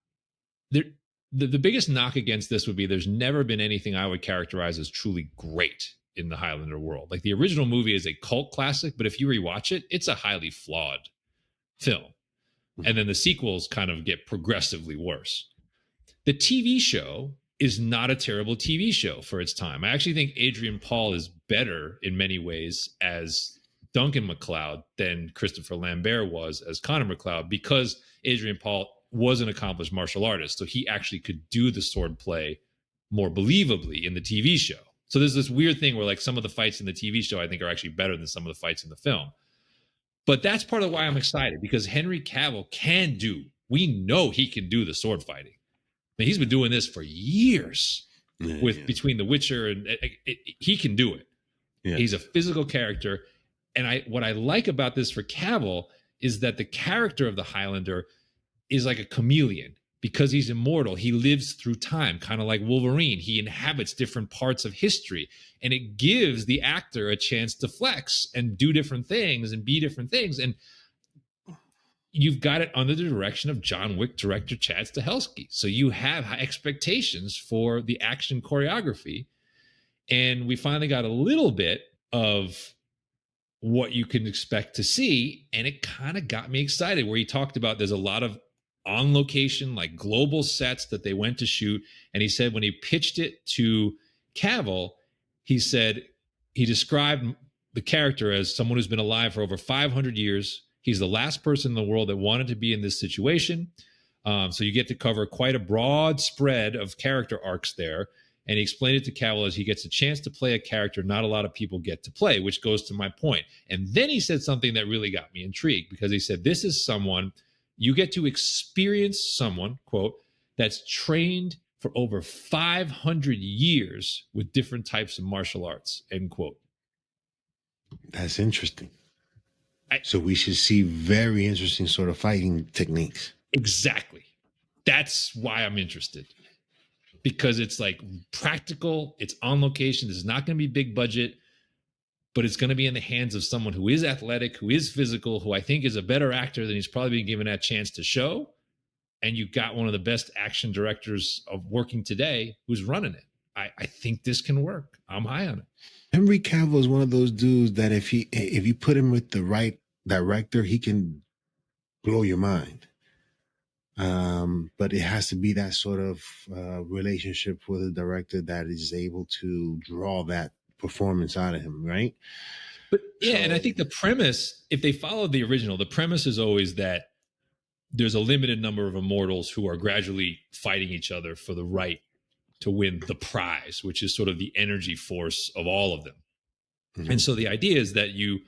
there. The biggest knock against this would be there's never been anything I would characterize as truly great in the Highlander world. Like, the original movie is a cult classic, but if you rewatch it, it's a highly flawed film. And then the sequels kind of get progressively worse. The TV show is not a terrible TV show for its time. I actually think Adrian Paul is better in many ways as Duncan MacLeod than Christopher Lambert was as Connor MacLeod, because Adrian Paul was an accomplished martial artist. So he actually could do the sword play more believably in the TV show. So there's this weird thing where like some of the fights in the TV show I think are actually better than some of the fights in the film. But that's part of why I'm excited, because Henry Cavill we know he can do the sword fighting. I mean, he's been doing this for years between The Witcher and he can do it. Yeah. He's a physical character. And what I like about this for Cavill is that the character of the Highlander is like a chameleon. Because he's immortal, he lives through time, kind of like Wolverine. He inhabits different parts of history, and it gives the actor a chance to flex and do different things and be different things. And you've got it under the direction of John Wick director Chad Stahelski. So you have high expectations for the action choreography. And we finally got a little bit of what you can expect to see. And it kind of got me excited, where he talked about there's a lot of on location, like global sets that they went to shoot. And he said when he pitched it to Cavill, he described the character as someone who's been alive for over 500 years. He's the last person in the world that wanted to be in this situation. So you get to cover quite a broad spread of character arcs there. And he explained it to Cavill as he gets a chance to play a character not a lot of people get to play, which goes to my point. And then he said something that really got me intrigued, because he said, this is someone you get to experience, someone, quote, that's trained for over 500 years with different types of martial arts, end quote. That's interesting. So we should see very interesting sort of fighting techniques. Exactly. That's why I'm interested. Because it's like practical, it's on location, this is not going to be big budget, but it's going to be in the hands of someone who is athletic, who is physical, who I think is a better actor than he's probably been given that chance to show. And you've got one of the best action directors of working today who's running it. I think this can work. I'm high on it. Henry Cavill is one of those dudes that if you put him with the right director, he can blow your mind. But it has to be that sort of relationship with a director that is able to draw that performance out of him, right? But yeah, and I think the premise, if they followed the original, the premise is always that there's a limited number of immortals who are gradually fighting each other for the right to win the prize, which is sort of the energy force of all of them. Mm-hmm. And so the idea is that you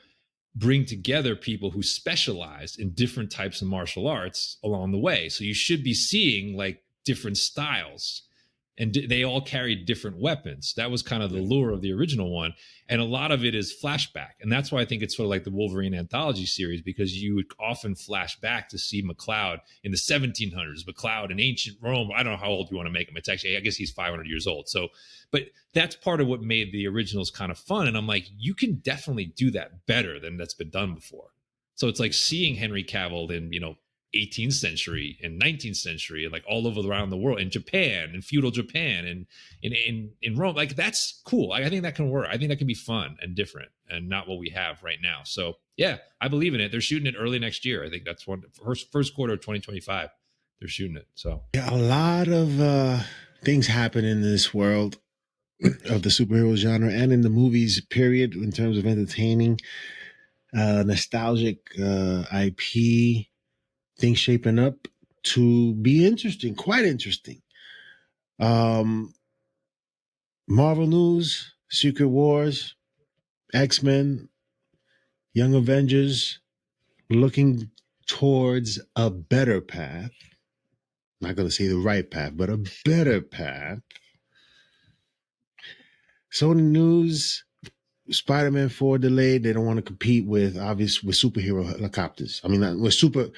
bring together people who specialize in different types of martial arts along the way. So you should be seeing like different styles. and they all carried different weapons. That was kind of the lure of the original one. And a lot of it is flashback. And that's why I think it's sort of like the Wolverine anthology series, because you would often flash back to see McCloud in the 1700s, McCloud in ancient Rome. I don't know how old you want to make him. It's actually, I guess he's 500 years old. So, but that's part of what made the originals kind of fun. And I'm like, you can definitely do that better than that's been done before. So it's like seeing Henry Cavill in, 18th century and 19th century and like all over around the world, in Japan and feudal Japan and in Rome. Like, that's cool. I think that can work. I think that can be fun and different and not what we have right now. So yeah, I believe in it. They're shooting it early next year. I think that's first quarter of 2025. They're shooting it. So yeah, a lot of things happen in this world of the superhero genre and in the movies period in terms of entertaining, nostalgic IP. Things shaping up to be interesting, quite interesting. Marvel News, Secret Wars, X-Men, Young Avengers, looking towards a better path. I'm not going to say the right path, but a better path. Sony News, Spider-Man 4 delayed. They don't want to compete with superhero helicopters. I mean, with super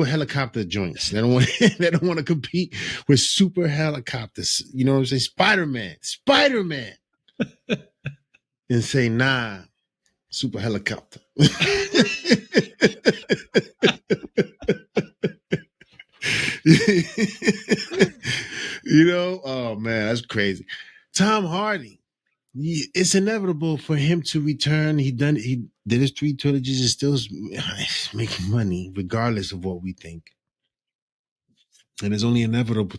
helicopter joints. They don't want to compete with super helicopters. You know what I'm saying? Spider-Man, and say nah, super helicopter. Oh man, that's crazy. Tom Hardy. It's inevitable for him to return. He did his 3 trilogies and still making money, regardless of what we think. And it's only inevitable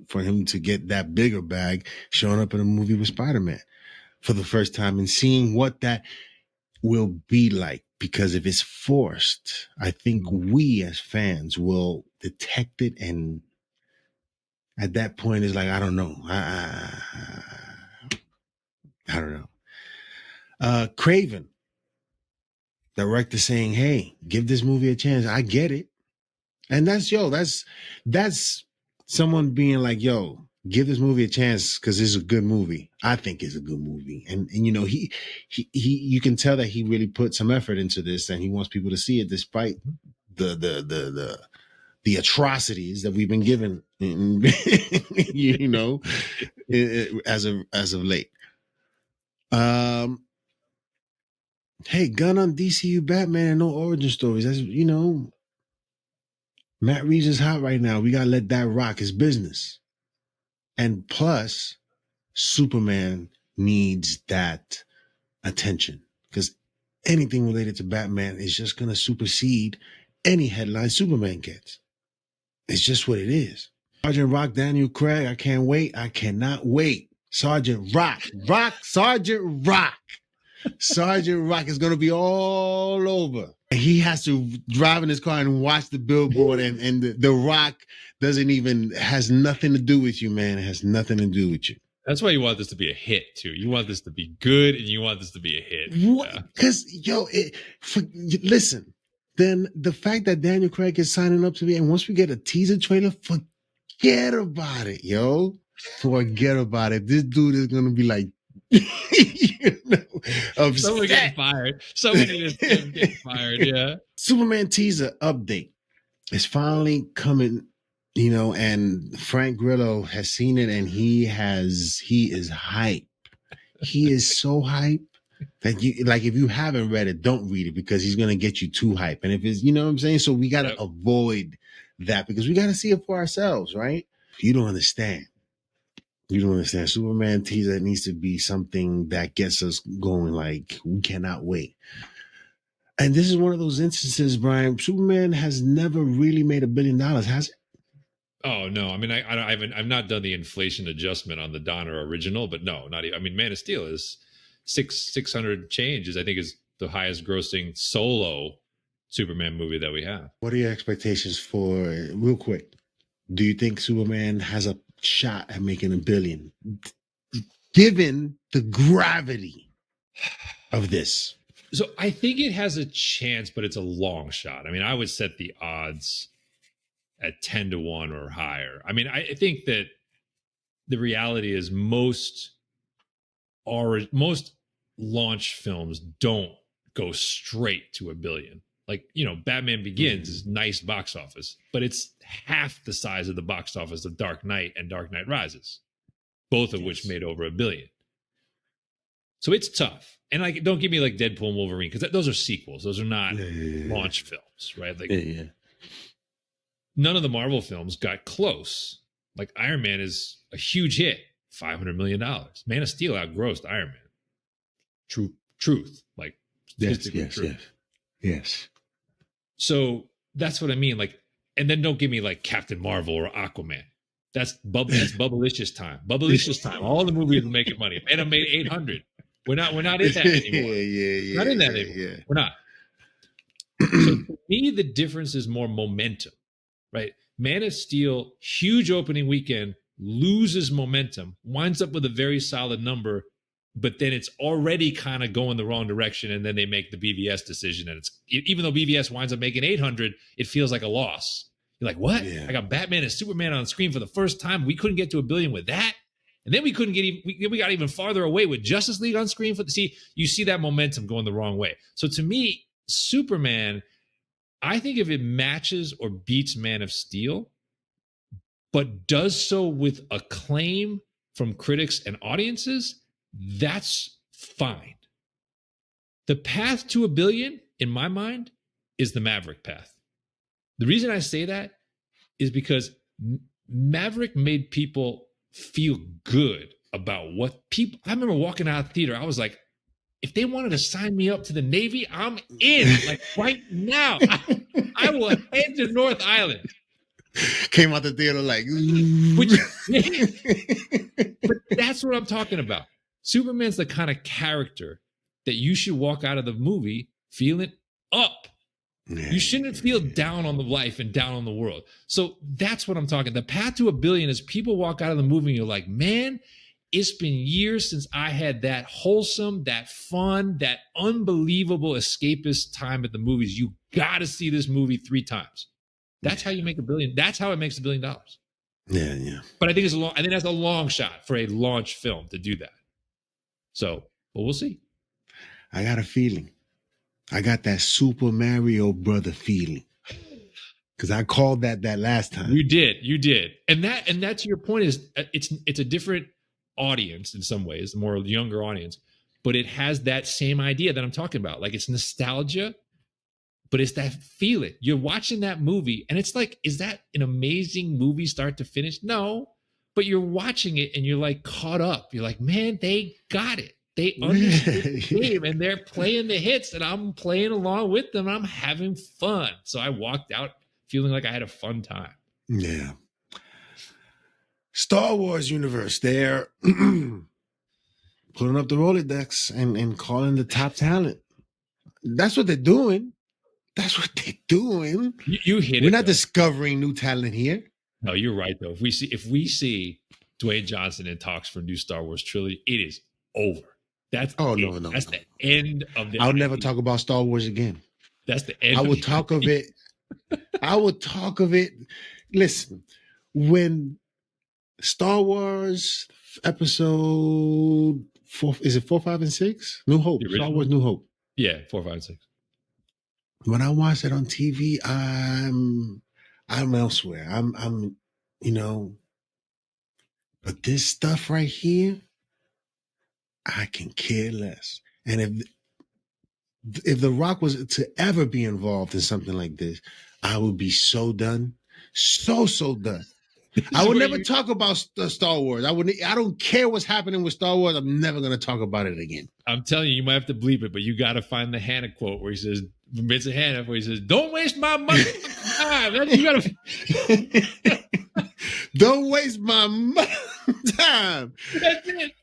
for him to get that bigger bag showing up in a movie with Spider-Man for the first time and seeing what that will be like. Because if it's forced, I think we as fans will detect it, and at that point, it's like, I don't know. I don't know. Craven, director, saying, hey, give this movie a chance. I get it. And that's someone being like, yo, give this movie a chance because it's a good movie. I think it's a good movie. And he you can tell that he really put some effort into this and he wants people to see it despite the atrocities that we've been given, as of late. Hey, gun on DCU Batman and no origin stories. That's, Matt Reeves is hot right now. We got to let that rock. His business. And plus, Superman needs that attention because anything related to Batman is just going to supersede any headline Superman gets. It's just what it is. Sergeant Rock, Daniel Craig. I can't wait. I cannot wait. Sergeant Rock. Sergeant Rock. Sergeant Rock is going to be all over. He has to drive in his car and watch the billboard, and the Rock has nothing to do with you, man. It has nothing to do with you. That's why you want this to be a hit, too. You want this to be good, and you want this to be a hit. Because, listen, then the fact that Daniel Craig is signing up to be, and once we get a teaser trailer, forget about it, yo. Forget about it. This dude is going to be like, someone getting fired. Somebody is getting fired. Yeah. Superman teaser update is finally coming, and Frank Grillo has seen it and he is hype. He is so hype that if you haven't read it, don't read it because he's gonna get you too hype. And if it's, what I'm saying? So we gotta avoid that because we gotta see it for ourselves, right? You don't understand. Superman teaser needs to be something that gets us going. Like, we cannot wait. And this is one of those instances, Brian. Superman has never really made $1 billion, has it? Oh no! I mean, I've not done the inflation adjustment on the Donner original, but no, not even. I mean, Man of Steel is 600 changes. I think is the highest grossing solo Superman movie that we have. What are your expectations for? Real quick, do you think Superman has a shot at making $1 billion, given the gravity of this? So I think it has a chance, but it's a long shot. I mean, I would set the odds at 10-1 or higher. I mean, I think that the reality is most launch films don't go straight to $1 billion. Like, Batman Begins is nice box office, but it's half the size of the box office of Dark Knight and Dark Knight Rises, both of which made over $1 billion. So it's tough. And like, don't give me like Deadpool and Wolverine, because those are sequels. Those are not launch films, right? Like, none of the Marvel films got close. Like Iron Man is a huge hit, $500 million. Man of Steel outgrossed Iron Man. Truth, like statistically true. Yes. So that's what I mean. Like, and then don't give me like Captain Marvel or Aquaman. That's Bubblicious time. Bubblicious time. All the movies are making money. Venom made 800. We're not in that anymore. Not in that anymore. We're not. So to me, the difference is more momentum, right? Man of Steel, huge opening weekend, loses momentum, winds up with a very solid number, but then it's already kind of going the wrong direction, and then they make the BVS decision, and it's even though BVS winds up making 800, it feels like a loss. You're like, what? I got Batman and Superman on screen for the first time. We couldn't get to $1 billion with that, and then we couldn't get we got even farther away with Justice League on screen you see that momentum going the wrong way. So to me, Superman, I think if it matches or beats Man of Steel, but does so with acclaim from critics and audiences, that's fine. The path to $1 billion, in my mind, is the Maverick path. The reason I say that is because Maverick made people feel good about what people. I remember walking out of the theater, I was like, if they wanted to sign me up to the Navy, I'm in. Like right now, I will head to North Island. Came out the theater like, but that's what I'm talking about. Superman's the kind of character that you should walk out of the movie feeling up. You shouldn't feel down on the life and down on the world. So that's what I'm talking. The path to $1 billion is people walk out of the movie and you're like, man, it's been years since I had that wholesome, that fun, that unbelievable escapist time at the movies. You got to see this movie 3 times. That's how you make $1 billion. That's how it makes $1 billion. Yeah. But I think that's a long shot for a launch film to do that. So, but we'll see. I got a feeling. I got that Super Mario Brother feeling. Because I called that last time. You did. And that to your point is it's a different audience in some ways, a more younger audience, but it has that same idea that I'm talking about. Like it's nostalgia, but it's that feeling. You're watching that movie and it's like, is that an amazing movie start to finish? No, but you're watching it and you're like caught up. You're like, man, they got it. They understood the game and they're playing the hits and I'm playing along with them and I'm having fun. So I walked out feeling like I had a fun time. Yeah. Star Wars universe, they're putting up the Rolodex and calling the top talent. That's what they're doing. You hit it. We're not discovering new talent here. No, you're right though. If we see Dwayne Johnson in talks for a new Star Wars trilogy, it is over. That's the end of the. I'll never talk about Star Wars again. That's the end. I will talk of it. I will talk of it. Listen, when Star Wars episode 4, is it 4, 5, and 6? New Hope. Star Wars New Hope. Yeah, 4, 5, and 6. When I watch it on TV, I'm elsewhere. I'm but this stuff right here, I can care less. And if The Rock was to ever be involved in something like this, I would be so done. So done. I would never talk about Star Wars. I don't care what's happening with Star Wars. I'm never going to talk about it again. I'm telling you, you might have to bleep it, but you got to find the Hannah quote where he says, Vincent Hannah, where he says, "Don't waste my money time." Don't waste my time. That's it.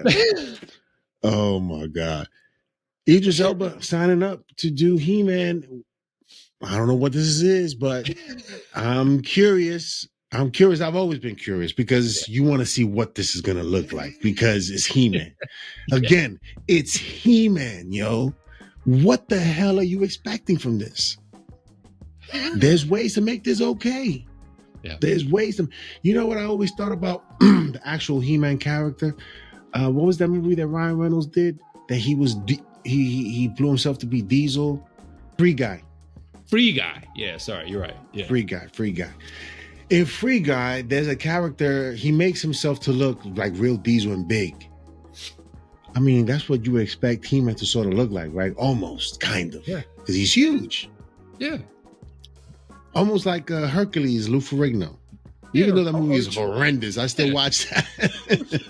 Yeah. Oh my God. Idris Elba signing up to do He-Man. I don't know what this is, but I'm curious. I've always been curious because you want to see what this is going to look like because it's He-Man. Again, it's He-Man, yo. What the hell are you expecting from this? There's ways to make this okay. Yeah. There's ways to. You know what I always thought about the actual He-Man character? What was that movie that Ryan Reynolds did? That he was he blew himself to be Diesel. Free Guy. Free Guy. Yeah, sorry, you're right. Yeah. Free Guy. In Free Guy, there's a character, he makes himself to look like real Diesel and big. I mean, that's what you would expect He-Man to sort of look like, right? Almost, kind of. Yeah. Because he's huge. Yeah. Almost like Hercules, Lou Ferrigno. Even though that movie is horrendous, I still watch that.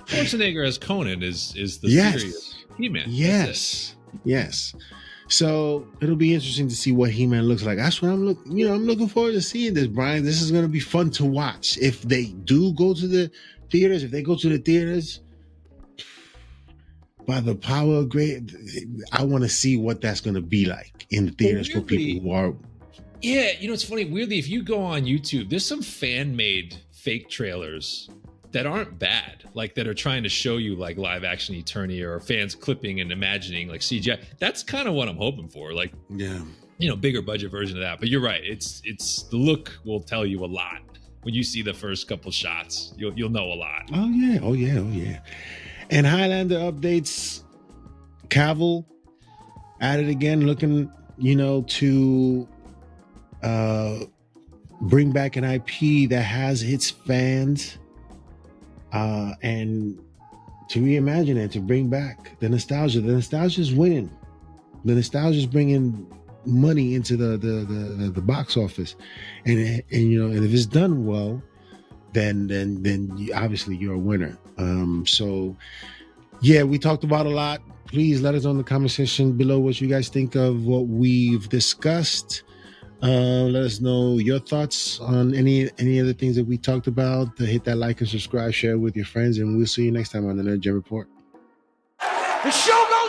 Schwarzenegger as Conan is the serious He-Man. Yes. So it'll be interesting to see what He-Man looks like. That's what I'm looking forward to seeing this, Brian. This is going to be fun to watch. If they do go to the theaters, by the power of great, I want to see what that's going to be like in the theaters for people who are. Yeah, it's funny. Weirdly, if you go on YouTube, there's some fan-made fake trailers that aren't bad, like that are trying to show you like live action Eternia or fans clipping and imagining like CGI. That's kind of what I'm hoping for. Like, bigger budget version of that. But you're right. It's the look will tell you a lot. When you see the first couple shots, you'll know a lot. Oh yeah. And Highlander updates. Cavill at it again, looking, to bring back an IP that has its fans, and to reimagine it, to bring back the nostalgia. The nostalgia is winning. The nostalgia is bringing money into the box office, and if it's done well, then obviously you're a winner. So yeah, we talked about a lot. Please let us know in the comment section below what you guys think of what we've discussed. Let us know your thoughts on any of the things that we talked about. Hit that like and subscribe, share with your friends, and we'll see you next time on the Nerd Gen Report. The show goes